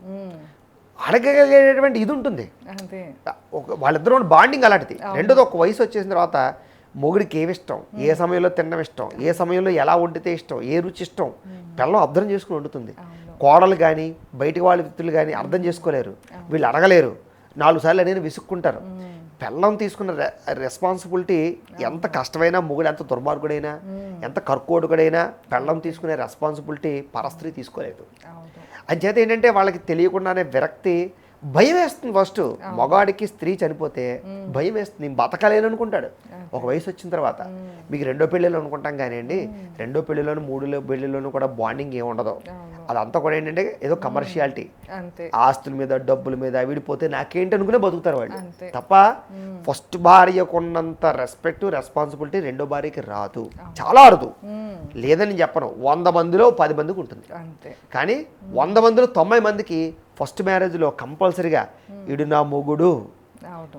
అడగగలిగేటువంటి ఇది ఉంటుంది. వాళ్ళిద్దరూ బాండింగ్ అలాంటిది. రెండోది, ఒక వయసు వచ్చేసిన తర్వాత మొగుడికి ఏమి ఇష్టం, ఏ సమయంలో తినడం ఇష్టం, ఏ సమయంలో ఎలా వండితే ఇష్టం, ఏ రుచి ఇష్టం, పెళ్ళం అర్థం చేసుకుని వండుతుంది. కోడలు కానీ బయటికి వాళ్ళ వ్యక్తులు కానీ అర్థం చేసుకోలేరు, వీళ్ళు అడగలేరు, 4 సార్లు అనేది విసుక్కుంటారు. పెళ్ళం తీసుకున్న రెస్పాన్సిబిలిటీ ఎంత కష్టమైనా, మొగుడు ఎంత దుర్మార్గుడైనా, ఎంత కర్కోడుకుడైనా పెళ్ళం తీసుకునే రెస్పాన్సిబిలిటీ పరస్త్రీ తీసుకోలేదు. అంచేత ఏంటంటే వాళ్ళకి తెలియకుండానే విరక్తి, భయం వేస్తుంది. ఫస్ట్ మగాడికి స్త్రీ చనిపోతే భయం వేస్తుంది, నేను బతకలేను అనుకుంటాడు. ఒక వయసు వచ్చిన తర్వాత మీకు 2వ పెళ్ళిలో అనుకుంటాం కానివ్వండి, 2వ పెళ్ళిలోను 3వ పెళ్ళిలోనూ కూడా బాండింగ్ ఏమి ఉండదు. అదంతా కూడా ఏంటంటే ఏదో కమర్షియాలిటీ, ఆస్తుల మీద డబ్బుల మీద విడిపోతే నాకేంటి అనుకునే బతుకుతారు వాళ్ళు తప్ప ఫస్ట్ భార్యకు ఉన్నంత రెస్పెక్ట్, రెస్పాన్సిబిలిటీ 2వ భార్యకి రాదు, చాలా అరుదు. లేదని చెప్పను, 100 మందిలో 10 మందికి ఉంటుంది. కానీ 100 మందిలో 90 మందికి ఫస్ట్ మ్యారేజ్లో కంపల్సరీగా ఇడు నా మొగుడు,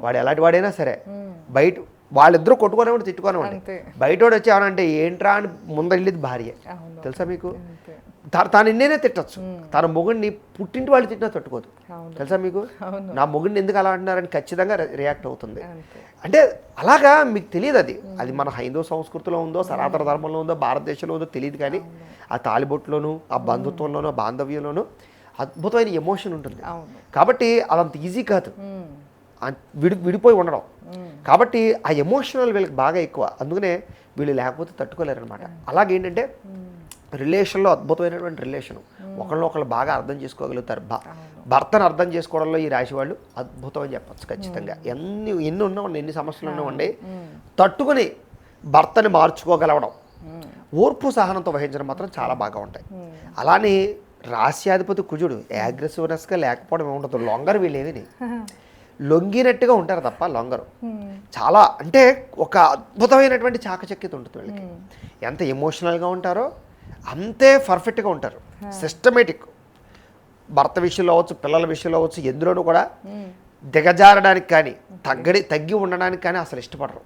వాడు ఎలాంటి వాడైనా సరే, బయట వాళ్ళిద్దరూ కొట్టుకోనివ్వండి తిట్టుకోనివ్వండి, అంతే. బయటోడు వచ్చి ఏమనంటే ఏంట్రా అని ముందళ్ళేది భార్య. అవును. తెలుసా మీకు? అంతే. తాను ఎన్నేనే తిట్టచ్చు, తన మొగుడిని పుట్టింటి వాళ్ళు తిట్టినా తట్టుకోదు. అవును. తెలుసా మీకు? అవును. నా మొగుడిని ఎందుకు అలా అంటున్నారని ఖచ్చితంగా రియాక్ట్ అవుతుంది. అంతే. అంటే అలాగా మీకు తెలియదు, అది మన హైందవ సంస్కృతిలో ఉందో సనాతన ధర్మంలో ఉందో భారతదేశంలో ఉందో తెలియదు, కానీ ఆ తాళిబొట్టులోను ఆ బంధుత్వంలోనూ బాంధవ్యంలోనూ అద్భుతమైన ఎమోషన్ ఉంటుంది. అవును. కాబట్టి అదంత ఈజీ కాదు విడిపోయి ఉండడం. కాబట్టి ఆ ఎమోషనల్ వీళ్ళకి బాగా ఎక్కువ, అందుకనే వీళ్ళు లేకపోతే తట్టుకోలేరు అనమాట. అలాగేంటంటే రిలేషన్లో అద్భుతమైనటువంటి రిలేషను, ఒకళ్ళు బాగా అర్థం చేసుకోగలుగుతారు. భర్తను అర్థం చేసుకోవడంలో ఈ రాశి వాళ్ళు అద్భుతం అని చెప్పచ్చు ఖచ్చితంగా. ఎన్ని ఉన్నామండి, ఎన్ని సమస్యలు ఉన్నామండి, తట్టుకుని భర్తని మార్చుకోగలవడం, ఓర్పు సహనంతో వహించడం మాత్రం చాలా బాగా ఉంటాయి. అలానే రాశ్యాధిపతి కుజుడు అగ్రెసివ్నెస్గా లేకపోవడం ఏముండదు, లొంగరు వీళ్ళేవిని లొంగినట్టుగా ఉంటారు తప్ప లొంగరు. చాలా అంటే ఒక అద్భుతమైనటువంటి చాకచక్యత ఉంటుంది వీళ్ళకి. ఎంత ఎమోషనల్గా ఉంటారో అంతే పర్ఫెక్ట్గా ఉంటారు, సిస్టమేటిక్. భర్త విషయంలో అవ్వచ్చు, పిల్లల విషయంలో అవ్వచ్చు, ఎందులోనూ కూడా దిగజారడానికి కానీ తగ్గి ఉండడానికి కానీ అసలు ఇష్టపడరు.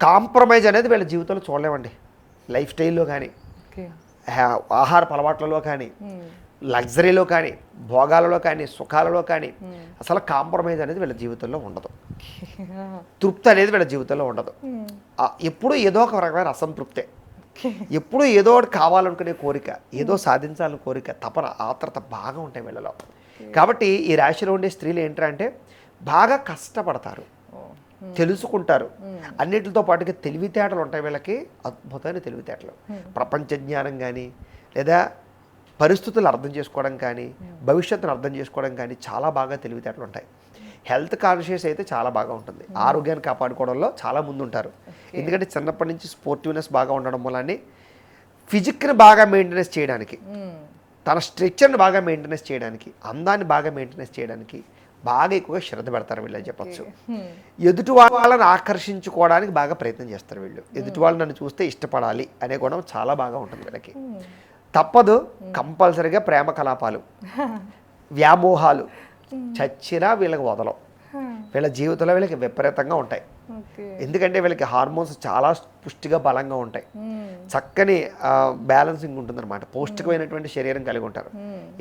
కాంప్రమైజ్ అనేది వీళ్ళ జీవితంలో చూడలేమండి. లైఫ్ స్టైల్లో కానీ, ఆహారపు అలవాట్లలో కానీ, లగ్జరీలో కానీ, భోగాలలో కానీ, సుఖాలలో కానీ అసలు కాంప్రమైజ్ అనేది వీళ్ళ జీవితంలో ఉండదు. తృప్తి అనేది వీళ్ళ జీవితంలో ఉండదు. ఎప్పుడూ ఏదో ఒక రకమైన అసంతృప్తే, ఎప్పుడూ ఏదో ఒకటి కావాలనుకునే కోరిక, ఏదో సాధించాలని కోరిక, తపన, ఆత్రత బాగా ఉంటాయి వీళ్ళలో. కాబట్టి ఈ రాశిలో ఉండే స్త్రీలు ఏంటంటే బాగా కష్టపడతారు, తెలుసుకుంటారు, అన్నిటితో పాటుగా తెలివితేటలు ఉంటాయి వీళ్ళకి, అద్భుతమైన తెలివితేటలు. ప్రపంచ జ్ఞానం కానీ, లేదా పరిస్థితులు అర్థం చేసుకోవడం కానీ, భవిష్యత్తును అర్థం చేసుకోవడం కానీ చాలా బాగా తెలివితేటలు ఉంటాయి. హెల్త్ కాన్షియస్ అయితే చాలా బాగా ఉంటుంది, ఆరోగ్యాన్ని కాపాడుకోవడంలో చాలా ముందుంటారు. ఎందుకంటే చిన్నప్పటి నుంచి స్పోర్టివ్నెస్ బాగా ఉండడం వల్ల ఫిజిక్ని బాగా మెయింటెనెన్స్ చేయడానికి, తన స్ట్రక్చర్ని బాగా మెయింటెనెన్స్ చేయడానికి, అందాన్ని బాగా మెయింటెనెన్స్ చేయడానికి బాగా ఎక్కువగా శ్రద్ధ పెడతారు వీళ్ళని చెప్పచ్చు. ఎదుటి వాళ్ళని ఆకర్షించుకోవడానికి బాగా ప్రయత్నం చేస్తారు వీళ్ళు. ఎదుటి వాళ్ళు నన్ను చూస్తే ఇష్టపడాలి అనే గుణం చాలా బాగా ఉంటుంది వీళ్ళకి. తప్పదు, కంపల్సరిగా ప్రేమ కలాపాలు, వ్యామోహాలు చచ్చినా వీళ్ళకి వదలం. వీళ్ళ జీవితంలో వీళ్ళకి విపరీతంగా ఉంటాయి. ఎందుకంటే వీళ్ళకి హార్మోన్స్ చాలా పుష్టిగా బలంగా ఉంటాయి, చక్కని బ్యాలెన్సింగ్ ఉంటుందన్నమాట, పౌష్టికమైనటువంటి శరీరం కలిగి ఉంటారు.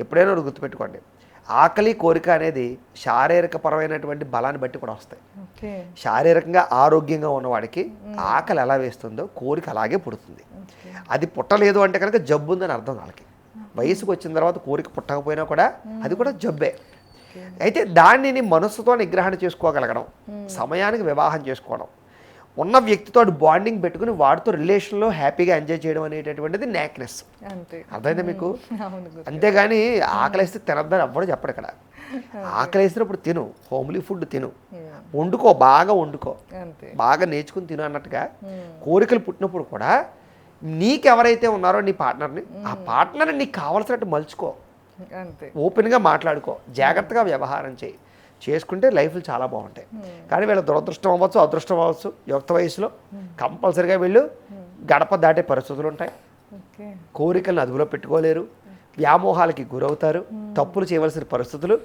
ఎప్పుడైనా గుర్తుపెట్టుకోండి, ఆకలి కోరిక అనేది శారీరక పరమైనటువంటి బలాన్ని బట్టి కూడా వస్తాయి. శారీరకంగా ఆరోగ్యంగా ఉన్నవాడికి ఆకలి ఎలా వేస్తుందో కోరిక అలాగే పుడుతుంది. అది పుట్టలేదు అంటే కనుక జబ్బు ఉందని అర్థం. వాళ్ళకి వయసుకు వచ్చిన తర్వాత కోరిక పుట్టకపోయినా కూడా అది కూడా జబ్బే. అయితే దానిని మనస్సుతో నిగ్రహణ చేసుకోగలగడం, సమయానికి వివాహం చేసుకోవడం, ఉన్న వ్యక్తితో బాండింగ్ పెట్టుకుని వాడితో రిలేషన్లో హ్యాపీగా ఎంజాయ్ చేయడం అనేటటువంటిది నేక్నెస్. అర్థమైందా మీకు? అంతేగాని ఆకలిస్తే తినద్దని ఎవ్వడూ చెప్పడు ఇక్కడ. ఆకలిసినప్పుడు తిను, హోమ్లీ ఫుడ్ తిను, వండుకో, బాగా వండుకో, బాగా నేర్చుకుని తిను అన్నట్టుగా. కోరికలు పుట్టినప్పుడు కూడా నీకెవరైతే ఉన్నారో నీ పార్ట్నర్ని, ఆ పార్ట్నర్ని నీకు కావాల్సినట్టు మలుచుకో, ఓపెన్గా మాట్లాడుకో, జాగ్రత్తగా వ్యవహారం చేయి. చేసుకుంటే లైఫ్లు చాలా బాగుంటాయి. కానీ వీళ్ళ దురదృష్టం అవ్వచ్చు, అదృష్టం అవ్వచ్చు, యుక్త వయసులో కంపల్సరిగా వీళ్ళు గడప దాటే పరిస్థితులు ఉంటాయి. కోరికలను అదుపులో పెట్టుకోలేరు, వ్యామోహాలకి గురవుతారు, తప్పులు చేయవలసిన పరిస్థితులు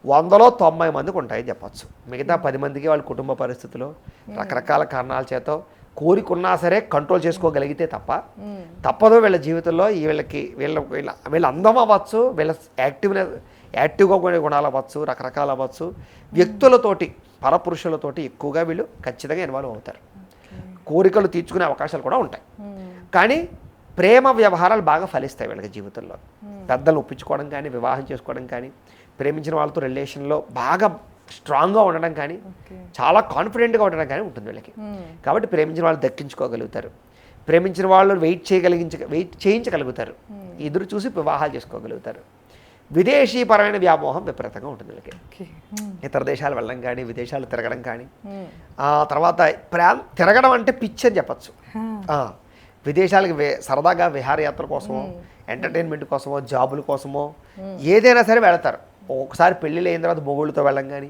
100లో 90 మందికి ఉంటాయని చెప్పచ్చు. మిగతా 10 మందికి వాళ్ళ కుటుంబ పరిస్థితులు, రకరకాల కారణాల చేత కోరికున్నా సరే కంట్రోల్ చేసుకోగలిగితే తప్పదు వీళ్ళ జీవితంలో. వీళ్ళ అందం అవ్వచ్చు, వీళ్ళ యాక్టివ్గా కొన్ని గుణాలు అవ్వచ్చు, రకరకాలు అవ్వచ్చు, వ్యక్తులతోటి, పరపురుషులతోటి ఎక్కువగా వీళ్ళు ఖచ్చితంగా ఇన్వాల్వ్ అవుతారు. కోరికలు తీర్చుకునే అవకాశాలు కూడా ఉంటాయి. కానీ ప్రేమ వ్యవహారాలు బాగా ఫలిస్తాయి వీళ్ళకి జీవితంలో. పెద్దలు ఒప్పించుకోవడం కానీ, వివాహం చేసుకోవడం కానీ, ప్రేమించిన వాళ్ళతో రిలేషన్లో బాగా స్ట్రాంగ్గా ఉండడం కానీ, చాలా కాన్ఫిడెంట్గా ఉండడం కానీ ఉంటుంది వీళ్ళకి. కాబట్టి ప్రేమించిన వాళ్ళు దక్కించుకోగలుగుతారు, ప్రేమించిన వాళ్ళు వెయిట్ చేయించగలుగుతారు, ఎదురు చూసి వివాహాలు చేసుకోగలుగుతారు. విదేశీపరమైన వ్యామోహం విపరీతంగా ఉంటుంది వీళ్ళకి. ఇతర దేశాలు వెళ్ళడం కానీ, విదేశాలు తిరగడం కానీ, తర్వాత తిరగడం అంటే పిచ్చి అని చెప్పచ్చు. విదేశాలకు సరదాగా విహారయాత్ర కోసమో, ఎంటర్టైన్మెంట్ కోసమో, జాబుల కోసమో ఏదైనా సరే వెళతారు. ఒకసారి పెళ్ళిళ్ళు అయిన తర్వాత మొగుళ్ళతో వెళ్ళడం కానీ,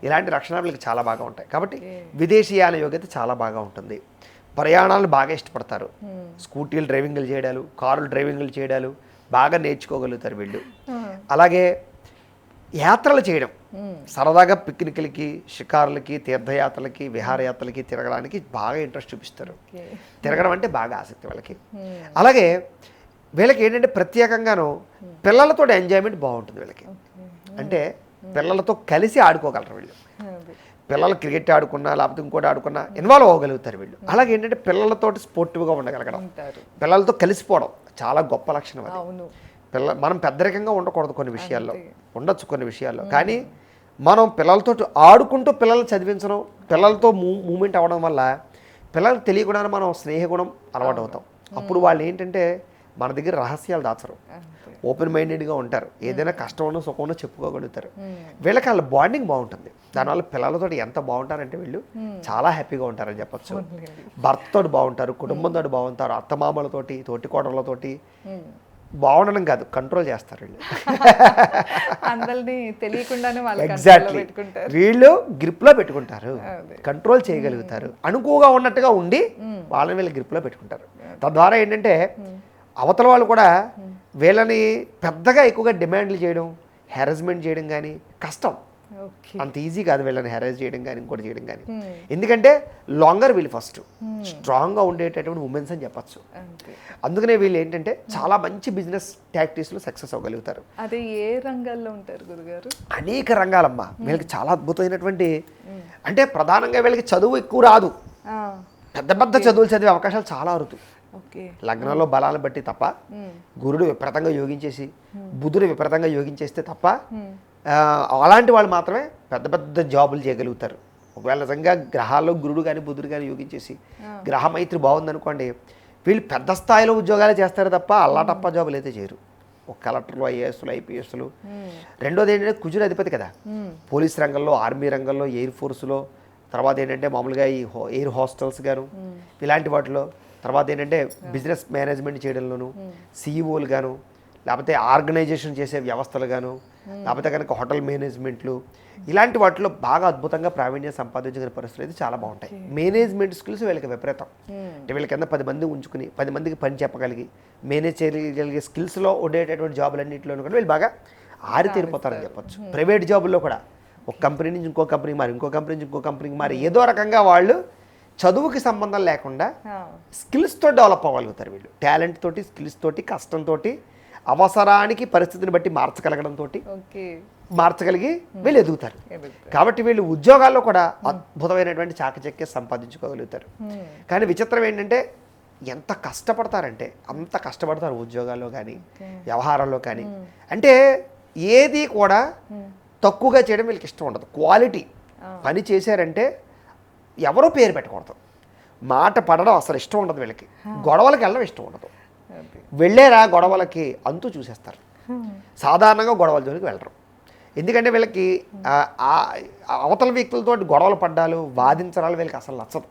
ఇలాంటి లక్షణాలు వీళ్ళకి చాలా బాగా ఉంటాయి. కాబట్టి విదేశీయాన యోగ్యత చాలా బాగా ఉంటుంది. ప్రయాణాలు బాగా ఇష్టపడతారు, స్కూటీలు డ్రైవింగ్లు చేయడాలు, కారులు డ్రైవింగ్లు చేయడాలు బాగా నేర్చుకోగలుగుతారు వీళ్ళు. అలాగే యాత్రలు చేయడం, సరదాగా పిక్నిక్లకి, షికారులకి, తీర్థయాత్రలకి, విహారయాత్రలకి తిరగడానికి బాగా ఇంట్రెస్ట్ చూపిస్తారు. తిరగడం అంటే బాగా ఆసక్తి వాళ్ళకి. అలాగే వీళ్ళకి ఏంటంటే ప్రత్యేకంగాను పిల్లలతో ఎంజాయ్మెంట్ బాగుంటుంది వీళ్ళకి. అంటే పిల్లలతో కలిసి ఆడుకోగలరు వీళ్ళు. పిల్లలు క్రికెట్ ఆడుకున్నా లేకపోతే ఇంకోటి ఆడుకున్నా ఇన్వాల్వ్ అవ్వగలుగుతారు వీళ్ళు. అలాగే ఏంటంటే పిల్లలతోటి స్పోర్టివ్గా ఉండగలగడం, పిల్లలతో కలిసిపోవడం చాలా గొప్ప లక్షణం అది. మనం పెద్దరికంగా ఉండకూడదు కొన్ని విషయాల్లో, ఉండొచ్చు కొన్ని విషయాల్లో, కానీ మనం పిల్లలతో ఆడుకుంటూ పిల్లల్ని చదివించడం, పిల్లలతో మూమెంట్ అవ్వడం వల్ల పిల్లలకు తెలియకుండానే మనం స్నేహగుణం అలవాటు అవుతాం. అప్పుడు వాళ్ళు ఏంటంటే మన దగ్గర రహస్యాలు దాచరు, ఓపెన్ మైండెడ్గా ఉంటారు, ఏదైనా కష్టం ఉన్న సుఖం ఉన్న చెప్పుకోగలుగుతారు. వీళ్ళకి వాళ్ళ బాండింగ్ బాగుంటుంది. దానివల్ల పిల్లలతో ఎంత బాగుంటారంటే వీళ్ళు చాలా హ్యాపీగా ఉంటారని చెప్పచ్చు. భర్తతో బాగుంటారు, కుటుంబంతో బాగుంటారు, అత్తమామలతోటి, తోటికోడళ్ళతోటి బాగుండడం కాదు, కంట్రోల్ చేస్తారు వీళ్ళు. ఎగ్జాక్ట్లీ, వీళ్ళు గ్రిప్లో పెట్టుకుంటారు, కంట్రోల్ చేయగలుగుతారు, అనుకువగా ఉన్నట్టుగా ఉండి వాళ్ళని వీళ్ళు గ్రిప్లో పెట్టుకుంటారు. తద్వారా ఏంటంటే అవతల వాళ్ళు కూడా వీళ్ళని పెద్దగా ఎక్కువగా డిమాండ్లు చేయడం, హెరాస్మెంట్ చేయడం కానీ కష్టం. అంత ఈజీ కాదు వీళ్ళని హెరాస్ చేయడం కానీ ఇంకోటి చేయడం కానీ. ఎందుకంటే లాంగర్ వీళ్ళు ఫస్ట్ స్ట్రాంగ్గా ఉండేటటువంటి ఉమెన్స్ అని చెప్పచ్చు. అందుకనే వీళ్ళు ఏంటంటే చాలా మంచి బిజినెస్ టాక్టిక్స్లో సక్సెస్ అవ్వగలుగుతారు. అదే ఏ రంగాల్లో ఉంటారు గురుగారు? అనేక రంగాలమ్మా వీళ్ళకి. చాలా అద్భుతమైనటువంటి, అంటే ప్రధానంగా వీళ్ళకి చదువు ఎక్కువ రాదు, పెద్ద పెద్ద చదువులు చదివే అవకాశాలు చాలా అరుదు. లగ్నంలో బలాలను బట్టి తప్ప, గురుడు విపరీతంగా యోగించేసి, బుధుడు విపరీతంగా యోగించేస్తే తప్ప అలాంటి వాళ్ళు మాత్రమే పెద్ద పెద్ద జాబులు చేయగలుగుతారు. ఒకవేళ నిజంగా గ్రహాల్లో గురుడు కానీ బుధుడు కానీ యోగించేసి గ్రహ మైత్రి బాగుందనుకోండి, వీళ్ళు పెద్ద స్థాయిలో ఉద్యోగాలే చేస్తారు తప్ప అల్లాటప్ప జాబులు అయితే చేయరు. ఒక కలెక్టర్లు, ఐఏఎస్లు, ఐపీఎస్లు. రెండోది ఏంటంటే కుజుడు అధిపతి కదా, పోలీస్ రంగంలో, ఆర్మీ రంగంలో, ఎయిర్ ఫోర్స్లో, తర్వాత ఏంటంటే మామూలుగా ఈ ఎయిర్ హాస్టల్స్ గాను ఇలాంటి వాటిలో, తర్వాత ఏంటంటే బిజినెస్ మేనేజ్మెంట్ చేయడంలోను, సిఇఓలు గాను, లేకపోతే ఆర్గనైజేషన్ చేసే వ్యవస్థలు గాను, లేకపోతే కనుక హోటల్ మేనేజ్మెంట్లు, ఇలాంటి వాటిలో బాగా అద్భుతంగా ప్రావీణ్యం సంపాదించిన పరిస్థితులు అయితే చాలా బాగుంటాయి. మేనేజ్మెంట్ స్కిల్స్ వీళ్ళకి విపరీతం. అంటే వీళ్ళ కింద 10 మంది ఉంచుకుని 10 మందికి పని చెప్పగలిగి మేనేజ్ చేయగలిగే స్కిల్స్లో ఉండేటటువంటి జాబులన్నింటిలోనూ కూడా వీళ్ళు బాగా ఆరితేరిపోతారని చెప్పొచ్చు. ప్రైవేట్ జాబుల్లో కూడా ఒక కంపెనీ నుంచి ఇంకో కంపెనీకి మారి, ఇంకో కంపెనీ నుంచి ఇంకో కంపెనీకి మారి, ఏదో రకంగా వాళ్ళు చదువుకి సంబంధం లేకుండా స్కిల్స్తో డెవలప్ అవ్వగలుగుతారు వీళ్ళు. టాలెంట్ తోటి, స్కిల్స్ తోటి, కష్టంతో, అవసరానికి పరిస్థితిని బట్టి మార్చగలగడంతో మార్చగలిగి వీళ్ళు ఎదుగుతారు. కాబట్టి వీళ్ళు ఉద్యోగాల్లో కూడా అద్భుతమైనటువంటి చాకచక్య సంపాదించుకోగలుగుతారు. కానీ విచిత్రం ఏంటంటే ఎంత కష్టపడతారంటే అంత కష్టపడతారు ఉద్యోగాల్లో కానీ వ్యవహారంలో కానీ. అంటే ఏది కూడా తక్కువగా చేయడం వీళ్ళకి ఇష్టం ఉండదు. క్వాలిటీ పని చేశారంటే ఎవరో పేరు పెట్టకూడదు, మాట పడడం అసలు ఇష్టం ఉండదు వీళ్ళకి, గొడవలకి వెళ్ళడం ఇష్టం ఉండదు. వెళ్ళారా గొడవలకి అంతూ చూసేస్తారు, సాధారణంగా గొడవల జోలికి వెళ్ళరు. ఎందుకంటే వీళ్ళకి అవతల వ్యక్తులతో గొడవలు పడ్డాలు, వాదించడాలు వీళ్ళకి అసలు నచ్చదు.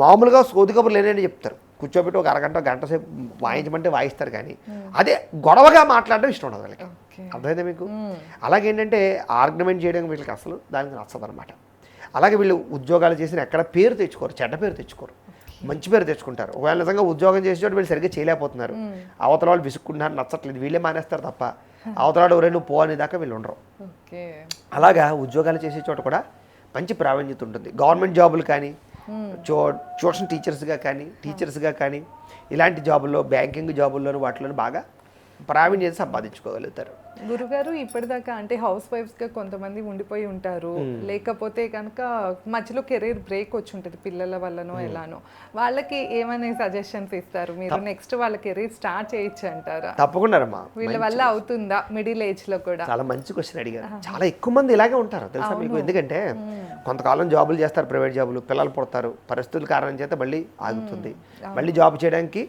మామూలుగా సోది కబుర్లు లేనని చెప్తారు, కూర్చోబెట్టి ఒక అరగంట గంట సేపు వాయించమంటే వాయిస్తారు, కానీ అదే గొడవగా మాట్లాడడం ఇష్టం ఉండదు వీళ్ళకి. అర్థమైందా మీకు? అలాగేంటంటే ఆర్గ్యుమెంట్ చేయడం వీళ్ళకి అసలు దానికి నచ్చదు అనమాట. అలాగే వీళ్ళు ఉద్యోగాలు చేసిన ఎక్కడ పేరు తెచ్చుకోరు, చెడ్డ పేరు తెచ్చుకోరు, మంచి పేరు తెచ్చుకుంటారు. ఒకవేళ నిజంగా ఉద్యోగం చేసేటప్పుడు వీళ్ళు సరిగ్గా చేయలేకపోతున్నారు, అవతల వాళ్ళు విసుక్కుంటున్నారు, నచ్చట్లేదు, వీళ్ళే మానేస్తారు తప్ప అవతలాడు ఎవరైనా నువ్వు పో అనేదాకా వీళ్ళు ఉండరు. అలాగా ఉద్యోగాలు చేసే చోట కూడా మంచి ప్రావీణ్యత ఉంటుంది. గవర్నమెంట్ జాబులు కానీ, ట్యూషన్ టీచర్స్గా కానీ ఇలాంటి జాబుల్లో, బ్యాంకింగ్ జాబుల్లోనూ వాటిలోనూ బాగా ప్రావీణ్యత సంపాదించుకోగలుగుతారు. గురుగారు ఇప్పటిదాకా అంటే హౌస్ వైఫ్స్గా కొంతమంది ఉండిపోయి ఉంటారు, లేకపోతే కనుక మధ్యలో కెరీర్ బ్రేక్ వచ్చి ఉంటుంది పిల్లల వల్లనో ఎలానో, వాళ్ళకి ఏమైనా సజెషన్స్ ఇస్తారు మీరు? నెక్స్ట్ వాళ్ళ కెరీర్ స్టార్ట్ చేయొచ్చు అంటారా? తప్పకుండా వీళ్ళ వల్ల అవుతుందా మిడిల్ ఏజ్ లో కూడా? చాలా మంచి క్వశ్చన్ అడిగారు. చాలా ఎక్కువ మంది ఇలాగే ఉంటారు తెలుసా మీకు. ఎందుకంటే కొంతకాలం జాబులు చేస్తారు, ప్రైవేట్ జాబులు, పిల్లలు పుడతారు, పరిస్థితుల కారణం చేత మళ్ళీ ఆగుతుంది. మళ్ళీ జాబ్ చేయడానికి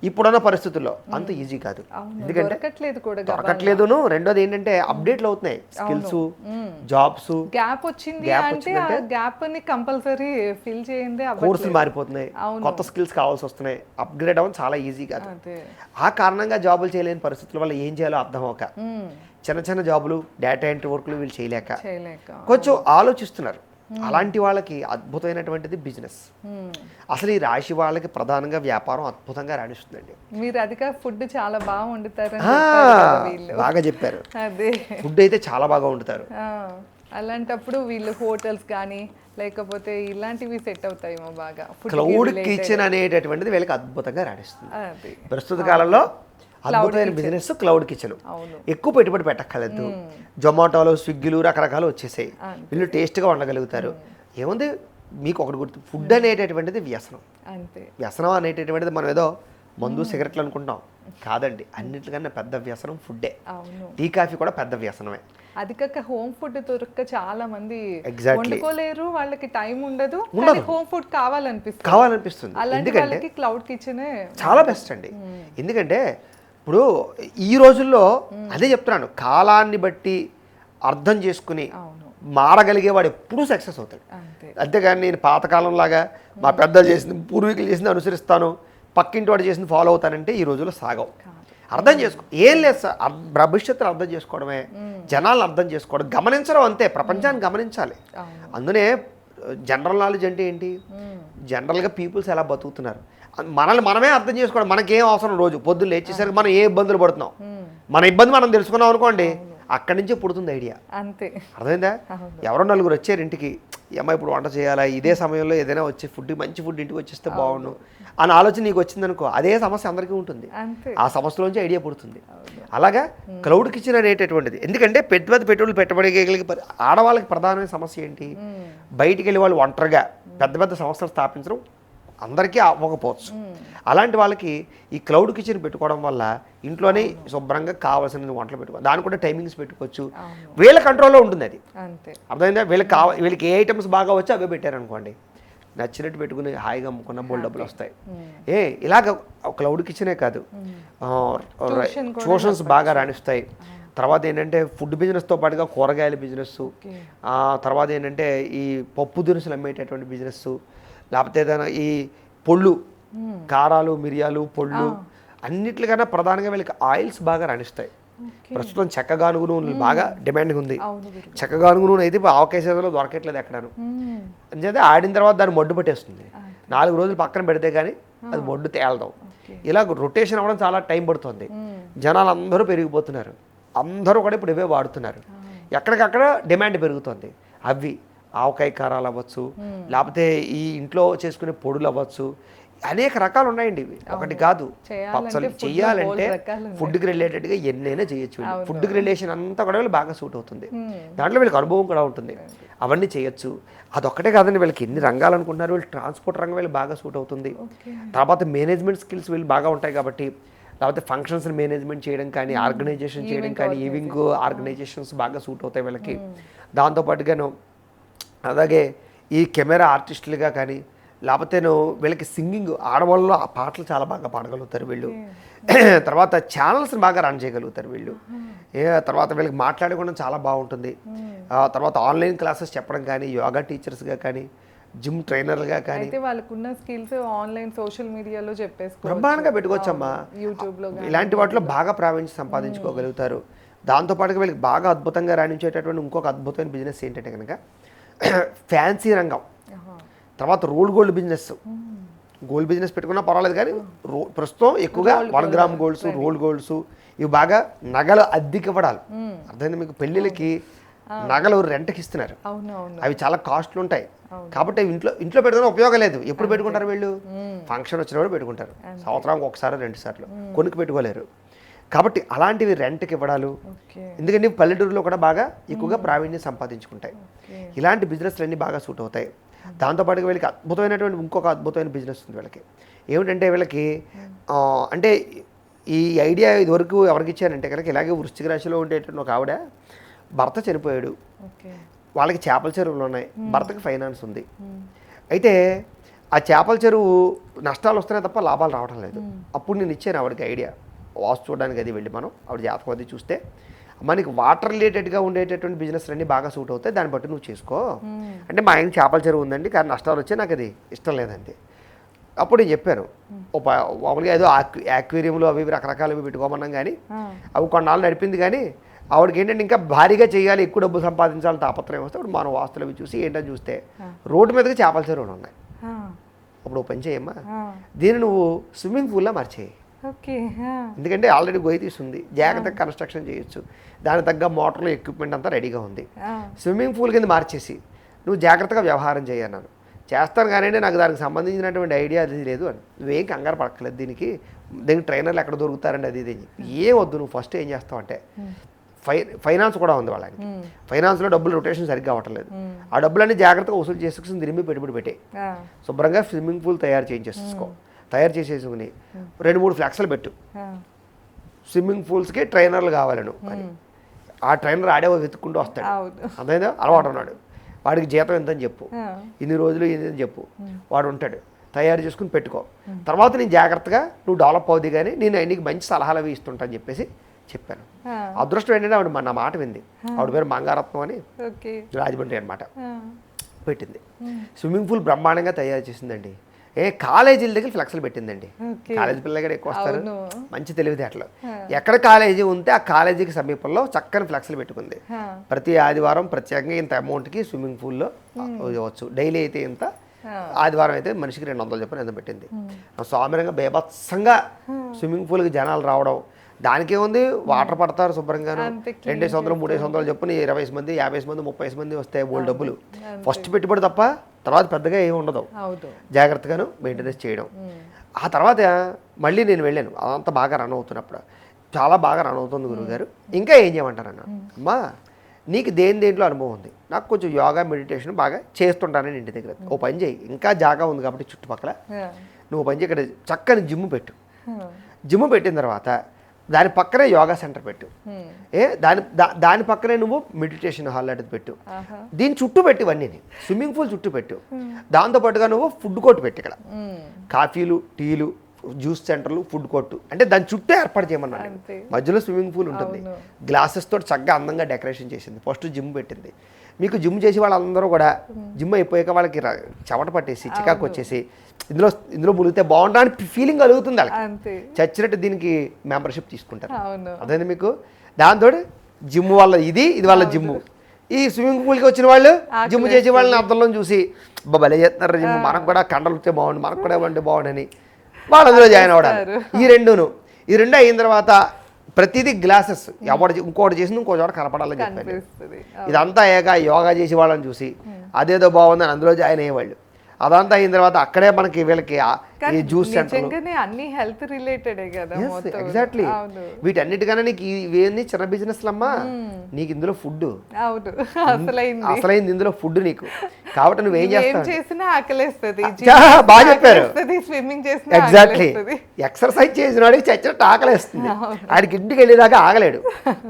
ఇప్పుడున్న పరిస్థితుల్లో అంత ఈజీ కాదు, ఎందుకంటే దొరకట్లేదును. రెండోది ఏంటంటే అప్డేట్లు అవుతున్నాయి, స్కిల్స్, జాబ్స్, గ్యాప్ వచ్చింది అంటే ఆ గ్యాప్ ని కంపల్సరీ ఫిల్ చేయండి, కోర్సులు మారిపోతున్నాయి, కొత్త స్కిల్స్ కావాల్సి వస్తున్నాయి, అప్గ్రేడ్ అవ్వడం చాలా ఈజీ కాదు. ఆ కారణంగా జాబులు చేయలేని పరిస్థితుల వల్ల ఏం చేయాలో అర్థం అవ్వక చిన్న చిన్న జాబులు, డేటా ఎంట్రీ వర్క్లు వీళ్ళు చేయలేక కొంచెం ఆలోచిస్తున్నారు. అలాంటి వాళ్ళకి అద్భుతమైనటువంటిది బిజినెస్. అసలు ఈ రాశి వాళ్ళకి ప్రధానంగా వ్యాపారం అద్భుతంగా రాణిస్తుందండి. మీరు అదిగా ఫుడ్ చాలా బాగా వండుతారు, బాగా చెప్పారు. అదే ఫుడ్ అయితే చాలా బాగా వండుతారు. అలాంటప్పుడు వీళ్ళు హోటల్స్ కానీ లేకపోతే ఇలాంటివి సెట్ అవుతాయేమో బాగా. క్లౌడ్ కిచెన్ అనేటటువంటిది వీళ్ళకి అద్భుతంగా రాణిస్తుంది. ప్రస్తుత కాలంలో అద్భుతమైన బిజినెస్ క్లౌడ్ కిచెన్. ఎక్కువ పెట్టుబడి పెట్టక్కర్లేదు. జొమాటోలు, స్విగ్గీలు రకరకాలు వచ్చేసాయి. వీళ్ళు టేస్ట్గా వండగలుగుతారు. ఏముంది మీకు ఒకటి గుర్తు, ఫుడ్ అనేటటువంటిది వ్యసనం. వ్యసనం అనేటటువంటిది మనం ఏదో మందు సిగరెట్లు అనుకుంటాం, కాదండి. అన్నిటికన్నా పెద్ద వ్యసనం ఫుడ్డే. టీ కాఫీ కూడా పెద్ద వ్యసనమే. అది కాక హోమ్ ఫుడ్ దొరక్క చాలా మంది వండుకోలేరు, వాళ్ళకి టైం ఉండదు, హోమ్ ఫుడ్ కావాలనిపిస్తుంది. ఎందుకంటే క్లౌడ్ కిచెన్ చాలా బెస్ట్ అండి. ఎందుకంటే ఇప్పుడు ఈ రోజుల్లో అదే చెప్తున్నాను, కాలాన్ని బట్టి అర్థం చేసుకుని మారగలిగేవాడు ఎప్పుడూ సక్సెస్ అవుతాడు. అంతేగాని నేను పాతకాలం లాగా మా పెద్దలు చేసింది, పూర్వీకులు చేసింది అనుసరిస్తాను, పక్కింటి వాడు చేసింది ఫాలో అవుతానంటే ఈ రోజుల్లో సాగవు. అర్థం చేసుకో, ఏం లేదు సార్, భవిష్యత్తును అర్థం చేసుకోవడమే, జనాలను అర్థం చేసుకోవడం, గమనించడం అంతే. ప్రపంచాన్ని గమనించాలి. అందునే జనరల్ నాలెడ్జ్ అంటే ఏంటి, జనరల్గా పీపుల్స్ ఎలా బతుకుతున్నారు, మనల్ని మనమే అర్థం చేసుకోవడం. మనకేం అవసరం, రోజు పొద్దున్న లేచేసరికి మనం ఏ ఇబ్బందులు పడుతున్నాం, మన ఇబ్బంది మనం తెలుసుకున్నాం అనుకోండి, అక్కడి నుంచే పుడుతుంది ఐడియా. అంతే, అర్థమైందా? ఎవరో నలుగురు వచ్చారు ఇంటికి, అమ్మ ఇప్పుడు వంట చేయాలా, ఇదే సమయంలో ఏదైనా వచ్చే ఫుడ్, మంచి ఫుడ్ ఇంటికి వచ్చేస్తే బాగుండు అని ఆలోచన నీకు వచ్చిందనుకో, అదే సమస్య అందరికీ ఉంటుంది. ఆ సమస్యలోంచి ఐడియా పుడుతుంది. అలాగా క్లౌడ్ కిచెన్ అనేటటువంటిది. ఎందుకంటే పెట్టుబడులు పెట్టబడగలిగే ఆడవాళ్ళకి ప్రధానమైన సమస్య ఏంటి, బయటికి వెళ్ళి వాళ్ళు ఒంటరిగా పెద్ద పెద్ద సంస్థలు స్థాపించడం అందరికీ అవ్వకపోవచ్చు. అలాంటి వాళ్ళకి ఈ క్లౌడ్ కిచెన్ పెట్టుకోవడం వల్ల ఇంట్లోనే శుభ్రంగా కావాల్సిన వంటలు పెట్టుకోవచ్చు. దానికి కూడా టైమింగ్స్ పెట్టుకోవచ్చు. వీళ్ళ కంట్రోల్లో ఉంటుంది అది. అర్థమైందా? వీళ్ళకి ఏ ఐటమ్స్ బాగా వచ్చి అవే పెట్టారనుకోండి, నచ్చినట్టు పెట్టుకుని హాయిగా అమ్ముకున్న బోల్ డబ్బులు వస్తాయి. ఇలాగ క్లౌడ్ కిచెనే కాదు, ట్యూషన్స్ బాగా రాణిస్తాయి. తర్వాత ఏంటంటే ఫుడ్ బిజినెస్తో పాటుగా కూరగాయల బిజినెస్, తర్వాత ఏంటంటే ఈ పప్పు దినుసులు అమ్మేటటువంటి బిజినెస్, లేకపోతే ఏదైనా ఈ పొళ్ళు, కారాలు, మిరియాలు, పొళ్ళు, అన్నిటికన్నా ప్రధానంగా వీళ్ళకి ఆయిల్స్ బాగా రాణిస్తాయి. ప్రస్తుతం చెక్కగానుగు నూనె బాగా డిమాండ్ ఉంది. చెక్కగానుగు నూనె అయితే ఆవకాయ సీజన్లో దొరకట్లేదు ఎక్కడాను. అంచేతే ఆడిన తర్వాత దాన్ని మొడ్డు పట్టేస్తుంది. 4 రోజులు పక్కన పెడితే కానీ అది మొడ్డు తేలదాం. ఇలా రొటేషన్ అవ్వడం చాలా టైం పడుతుంది. జనాలు అందరూ పెరిగిపోతున్నారు, అందరూ కూడా ఇప్పుడు ఇవే వాడుతున్నారు. ఎక్కడికక్కడ డిమాండ్ పెరుగుతుంది. అవి ఆవకాయ కారాలు అవ్వచ్చు, లేకపోతే ఈ ఇంట్లో చేసుకునే పొడులు అవ్వచ్చు, అనేక రకాలు ఉన్నాయండి. ఒకటి కాదు, పచ్చళ్ళు చెయ్యాలంటే ఫుడ్కి రిలేటెడ్గా ఎన్నైనా చేయొచ్చు. ఫుడ్కి రిలేషన్ అంతా కూడా వీళ్ళు బాగా సూట్ అవుతుంది. దాంట్లో వీళ్ళకి అనుభవం కూడా ఉంటుంది, అవన్నీ చేయొచ్చు. అదొక్కటే కాదండి, వీళ్ళకి ఎన్ని రంగాలు అనుకుంటున్నారు. వీళ్ళు ట్రాన్స్పోర్ట్ రంగం వీళ్ళు బాగా సూట్ అవుతుంది. తర్వాత మేనేజ్మెంట్ స్కిల్స్ వీళ్ళు బాగా ఉంటాయి కాబట్టి, లేకపోతే ఫంక్షన్స్ మేనేజ్మెంట్ చేయడం కానీ, ఆర్గనైజేషన్ చేయడం కానీ, ఈవింగ్ ఆర్గనైజేషన్స్ బాగా సూట్ అవుతాయి వీళ్ళకి. దాంతోపాటుగాను అలాగే ఈ కెమెరా ఆర్టిస్టులుగా కానీ, లేకపోతే వీళ్ళకి సింగింగ్, ఆడవాళ్ళలో ఆ పాటలు చాలా బాగా పాడగలుగుతారు వీళ్ళు. తర్వాత ఛానల్స్ని బాగా రన్ చేయగలుగుతారు వీళ్ళు. తర్వాత వీళ్ళకి మాట్లాడుకోవడం చాలా బాగుంటుంది. తర్వాత ఆన్లైన్ క్లాసెస్ చెప్పడం కానీ, యోగా టీచర్స్గా కానీ, జిమ్ ట్రైనర్గా కానీ, వాళ్ళకున్న స్కిల్స్ ఆన్లైన్ సోషల్ మీడియాలో చెప్పేసుకోవచ్చు, బ్రహ్మాండంగా పెట్టుకోవచ్చమ్మా. యూట్యూబ్లో ఇలాంటి వాటిలో బాగా ప్రావీణ్యం సంపాదించుకోగలుగుతారు. దాంతోపాటుగా వీళ్ళకి బాగా అద్భుతంగా రాణించేటటువంటి ఇంకొక అద్భుతమైన బిజినెస్ ఏంటంటే కనుక ఫ్యాన్సీ రంగం. తర్వాత rolled gold business. Gold business పెట్టుకున్నా పర్వాలేదు, కానీ ప్రస్తుతం ఎక్కువగా 1 గ్రామ్ గోల్డ్స్, రోల్డ్ గోల్డ్స్, ఇవి బాగా నగలు అద్దెకి ఇవ్వడాలు. అర్థమైంది మీకు? పెళ్ళిళ్ళకి నగలు రెంట్కి ఇస్తున్నారు. అవి చాలా కాస్ట్లు ఉంటాయి కాబట్టి ఇంట్లో పెట్టుకునే ఉపయోగం లేదు. ఎప్పుడు పెట్టుకుంటారు వీళ్ళు? ఫంక్షన్ వచ్చినప్పుడు పెట్టుకుంటారు, సంవత్సరానికి 1 సారి 2 సార్లు, కొనుక్కు పెట్టుకోలేరు. కాబట్టి అలాంటివి రెంట్కి ఇవ్వడాలు. ఎందుకంటే పల్లెటూరులో కూడా బాగా ఎక్కువగా ప్రావీణ్యం సంపాదించుకుంటాయి. ఇలాంటి బిజినెస్లు బాగా సూట్ అవుతాయి. దాంతోపాటుగా వీళ్ళకి అద్భుతమైనటువంటి ఇంకొక అద్భుతమైన బిజినెస్ ఉంది వీళ్ళకి. ఏమిటంటే వీళ్ళకి అంటే ఈ ఐడియా ఇదివరకు ఎవరికి ఇచ్చారంటే కనుక, ఇలాగే వృశ్చిక రాశిలో ఉండేటువంటి ఒక ఆవిడ భర్త చనిపోయాడు, వాళ్ళకి చేపల చెరువులు ఉన్నాయి, భర్తకి ఫైనాన్స్ ఉంది. అయితే ఆ చేపల చెరువు నష్టాలు వస్తున్నాయి తప్ప లాభాలు రావడం లేదు. అప్పుడు నేను ఇచ్చాను ఆవిడకి ఐడియా, వాస్తు చూడడానికి అది వెళ్ళి మనం ఆవిడ జాతకం అది చూస్తే, మనకి వాటర్ రిలేటెడ్గా ఉండేటటువంటి బిజినెస్ అన్నీ బాగా సూట్ అవుతాయి, దాన్ని బట్టి నువ్వు చేసుకో అంటే, మా ఆయన చేపల చెరువు ఉందండి కానీ నష్టాలు వచ్చే నాకు అది ఇష్టం లేదండి. అప్పుడు నేను చెప్పాను, మామూలుగా ఏదో యాక్వేరియంలో అవి రకరకాలు పెట్టుకోమన్నాం కానీ, అవి కొన్నాళ్ళు నడిపింది కానీ ఆవిడకి ఏంటంటే ఇంకా భారీగా చేయాలి, ఎక్కువ డబ్బు సంపాదించాలని తాపత్రయం వస్తే అప్పుడు మనం వాస్తులు అవి చూసి ఏంటని చూస్తే రోడ్డు మీదకి చేపల చెరువులు ఉన్నాయి. అప్పుడు ఓ పని చేయమ్మా, దీన్ని నువ్వు స్విమ్మింగ్ పూల్లా మార్చేయి. ఓకే. ఎందుకంటే ఆల్రెడీ గొయ్యి తీస్తుంది, జాగ్రత్తగా కన్స్ట్రక్షన్ చేయొచ్చు, దానికి తగ్గ మోటార్లు ఎక్విప్మెంట్ అంతా రెడీగా ఉంది. స్విమ్మింగ్ పూల్ కింద మార్చేసి నువ్వు జాగ్రత్తగా వ్యవహారం చేయన్నాను. చేస్తాను కానీ నాకు దానికి సంబంధించినటువంటి ఐడియా అది లేదు అని. నువ్వేం కంగారు పడక్కలేదు, దీనికి ట్రైనర్లు ఎక్కడ దొరుకుతారండి అది ఇది ఏం వద్దు. నువ్వు ఫస్ట్ ఏం చేస్తావు అంటే ఫైనాన్స్ కూడా ఉంది వాళ్ళకి, ఫైనాన్స్లో డబ్బులు రొటేషన్ సరిగ్గా అవ్వట్లేదు. ఆ డబ్బులన్నీ జాగ్రత్తగా వసూలు చేసుకుని తిరిగి పెట్టుబడి పెట్టే శుభ్రంగా స్విమ్మింగ్ పూల్ తయారు చేయించేసుకో. తయారు చేసేసుకుని 2-3 ఫ్లాక్స్లు పెట్టు. స్విమ్మింగ్ పూల్స్కి ట్రైనర్లు కావాలను అని ఆ ట్రైనర్ ఆడే వెతుక్కుంటూ వస్తాడు. అదేదో అలవాటు ఉన్నాడు, వాడికి జీతం ఎంతని చెప్పు, ఇన్ని రోజులు అని చెప్పు, వాడు ఉంటాడు. తయారు చేసుకుని పెట్టుకో. తర్వాత నేను జాగ్రత్తగా నువ్వు డెవలప్ అవుద్ది కానీ నేను నీకు మంచి సలహాలు అవి ఇస్తుంటా అని చెప్పేసి చెప్పాను. అదృష్టం ఏంటంటే ఆవిడ నా మాట వింది. ఆవిడ పేరు మంగారత్నం అని, రాజమండ్రి అనమాట. పెట్టింది. స్విమ్మింగ్ పూల్ బ్రహ్మాండంగా తయారు చేసిందండి. కాలేజీల దగ్గర ఫ్లెక్స్లు పెట్టిందండి. కాలేజీ పిల్లలు కూడా ఎక్కువ వస్తారు, మంచి తెలివితేటలు. ఎక్కడ కాలేజీ ఉంటే ఆ కాలేజీకి సమీపంలో చక్కని ఫ్లెక్స్లు పెట్టుకుంది. ప్రతి ఆదివారం ప్రత్యేకంగా ఇంత అమౌంట్కి స్విమ్మింగ్ పూల్లో ఇవ్వచ్చు, డైలీ అయితే ఇంత, ఆదివారం అయితే మనిషికి 200 చెప్పని ఎంత పెట్టింది. స్వామిరంగా బేభత్సంగా స్విమ్మింగ్ పూల్కి జనాలు రావడం, దానికేముంది, వాటర్ పడతారు శుభ్రంగాను. 200, 300 చెప్పుని 20 మంది, 50 మంది, 30 మంది వస్తే బోల్ డబ్బులు. ఫస్ట్ పెట్టుబడి తప్ప తర్వాత పెద్దగా ఏమి ఉండదు, జాగ్రత్తగాను మెయింటెనెన్స్ చేయడం. ఆ తర్వాత మళ్ళీ నేను వెళ్ళాను, అదంతా బాగా రన్ అవుతున్నప్పుడు. చాలా బాగా రన్ అవుతుంది గురువుగారు, ఇంకా ఏం చేయమంటారన్న. అమ్మా నీకు దేంట్లో అనుభవం ఉంది, నాకు కొంచెం యోగా మెడిటేషన్ బాగా చేస్తుంటానని ఇంటి దగ్గర. ఓ పని చేయి, ఇంకా జాగా ఉంది కాబట్టి చుట్టుపక్కల, నువ్వు పని చేయి, ఇక్కడ చక్కని జిమ్ పెట్టు. జిమ్ పెట్టిన తర్వాత దాని పక్కనే యోగా సెంటర్ పెట్టు. దాని పక్కనే నువ్వు మెడిటేషన్ హాల్ లాంటిది పెట్టు. దీని చుట్టూ పెట్టి ఇవన్నీ స్విమ్మింగ్ పూల్ చుట్టూ పెట్టు. దాంతోపాటుగా నువ్వు ఫుడ్ కోర్ట్ పెట్టు. ఇక్కడ కాఫీలు, టీలు, జ్యూస్ సెంటర్లు, ఫుడ్ కోర్టు, అంటే దాని చుట్టూ ఏర్పాటు చేయమన్నాడు. మధ్యలో స్విమ్మింగ్ పూల్ ఉంటుంది, గ్లాసెస్ తోటి చక్కగా అందంగా డెకరేషన్ చేసింది. ఫస్ట్ జిమ్ పెట్టింది. మీకు జిమ్ చేసి వాళ్ళందరూ కూడా జిమ్ అయిపోయాక వాళ్ళకి చెమట పట్టేసి చికాకు వచ్చేసి ఇందులో మునిగితే బాగుంటా అని ఫీలింగ్ కలుగుతుంది వాళ్ళకి. చచ్చినట్టు దీనికి మెంబర్షిప్ తీసుకుంటారు. అదే మీకు దాంతో జిమ్ వల్ల ఇది వాళ్ళ జిమ్. ఈ స్విమ్మింగ్ పూల్కి వచ్చిన వాళ్ళు జిమ్ చేసే వాళ్ళని అర్థంలో చూసి భలే చేస్తున్నారు జిమ్, మనకు కూడా కండలు వస్తే బాగుండు, మనకు కూడా ఇవ్వండి బాగుండని వాళ్ళు అందులో జాయిన్ అవ్వడాలి. ఈ రెండు అయిన తర్వాత ప్రతిదీ గ్లాసెస్ ఎవడు ఇంకోటి చేసింది ఇంకో చోట కనపడాలని చెప్పాను. ఇదంతా యోగా చేసే వాళ్ళని చూసి అదేదో బాగుందని అందులో జాయిన్ అయ్యేవాళ్ళు. అదంతా అయిన తర్వాత అక్కడే మనకి వీళ్ళకి ఈ జ్యూస్ సెంటర్ అన్ని హెల్త్ రిలేటెడ్ కదా. ఎగ్జాక్ట్లీ. వీటన్నిటికన్నా నీకు ఇవన్నీ చిన్న బిజినెస్ లమ్మా, నీకు ఇందులో ఫుడ్ అసలైంది ఇందులో ఫుడ్ నీకు. కాబట్టి నువ్వేం చేస్తావు, బాగా చెప్పారు. ఎగ్జాక్ట్లీ. ఎక్సర్సైజ్ చేసిన వాడికి చచ్చినట్టు ఆకలేస్తుంది, ఆడికి ఇంటికి వెళ్ళేదాకా ఆగలేడు.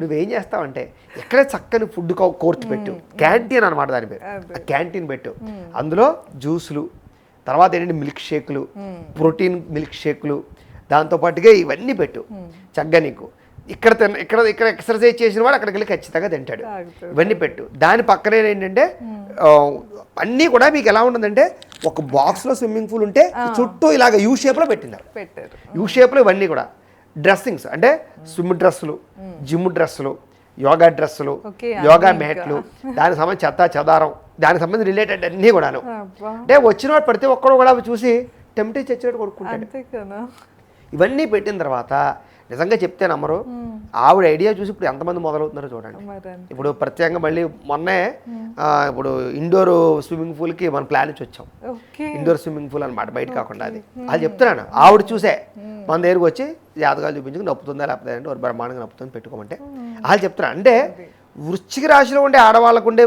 నువ్వేం చేస్తావంటే ఎక్కడే చక్కని ఫుడ్ కోర్ట్ పెట్టు, క్యాంటీన్ అనమాట దాని పేరు. క్యాంటీన్ పెట్టు, అందులో జ్యూసులు, తర్వాత ఏంటంటే మిల్క్ షేకులు, ప్రోటీన్ మిల్క్ షేకులు, దాంతోపాటుగా ఇవన్నీ పెట్టు. చక్కగా నీకు ఇక్కడ ఎక్సర్సైజ్ చేసిన వాడు అక్కడికి వెళ్ళి ఖచ్చితంగా తింటాడు. ఇవన్నీ పెట్టు. దాని పక్కనే ఏంటంటే అన్నీ కూడా మీకు ఎలా ఉంటుందంటే ఒక బాక్స్లో స్విమ్మింగ్ పూల్ ఉంటే చుట్టూ ఇలాగ యూ షేప్లో పెట్టినారు. యూ షేప్లో ఇవన్నీ కూడా డ్రెస్సింగ్స్, అంటే స్విమ్ డ్రెస్సులు, జిమ్ డ్రెస్సులు, యోగా డ్రెస్సులు, యోగా మ్యాట్లు, దానికి సంబంధించి చెదారం, దానికి సంబంధించి రిలేటెడ్ అన్నీ కూడాను. అంటే వచ్చిన వాడు ప్రతి ఒక్కరు కూడా చూసి టెంప్టేజ్ చచ్చినట్టు కొడుకుంటాడు. ఇవన్నీ పెట్టిన తర్వాత నిజంగా చెప్తే నమ్మరు, ఆవిడ ఐడియా చూసి ఇప్పుడు ఎంతమంది మొదలవుతున్నారో చూడండి. ఇప్పుడు ప్రత్యేకంగా మళ్ళీ మొన్నే ఇప్పుడు ఇండోర్ స్విమ్మింగ్ పూల్కి మనం ప్లాన్ ఇచ్చి వచ్చాం. ఇండోర్ స్విమ్మింగ్ పూల్ అనమాట, బయట కాకుండా. అది చెప్తున్నాను, ఆవిడ చూసే మన దగ్గరకు వచ్చి జాతకాలు చూపించుకుని నప్పుతుందా లేకపోతే అంటే ఒక బ్రహ్మాండంగా నప్పుతుంది పెట్టుకోమంటే వాళ్ళు చెప్తున్నాను. అంటే వృశ్చిక రాశిలో ఉండే ఆడవాళ్ళకు ఉండే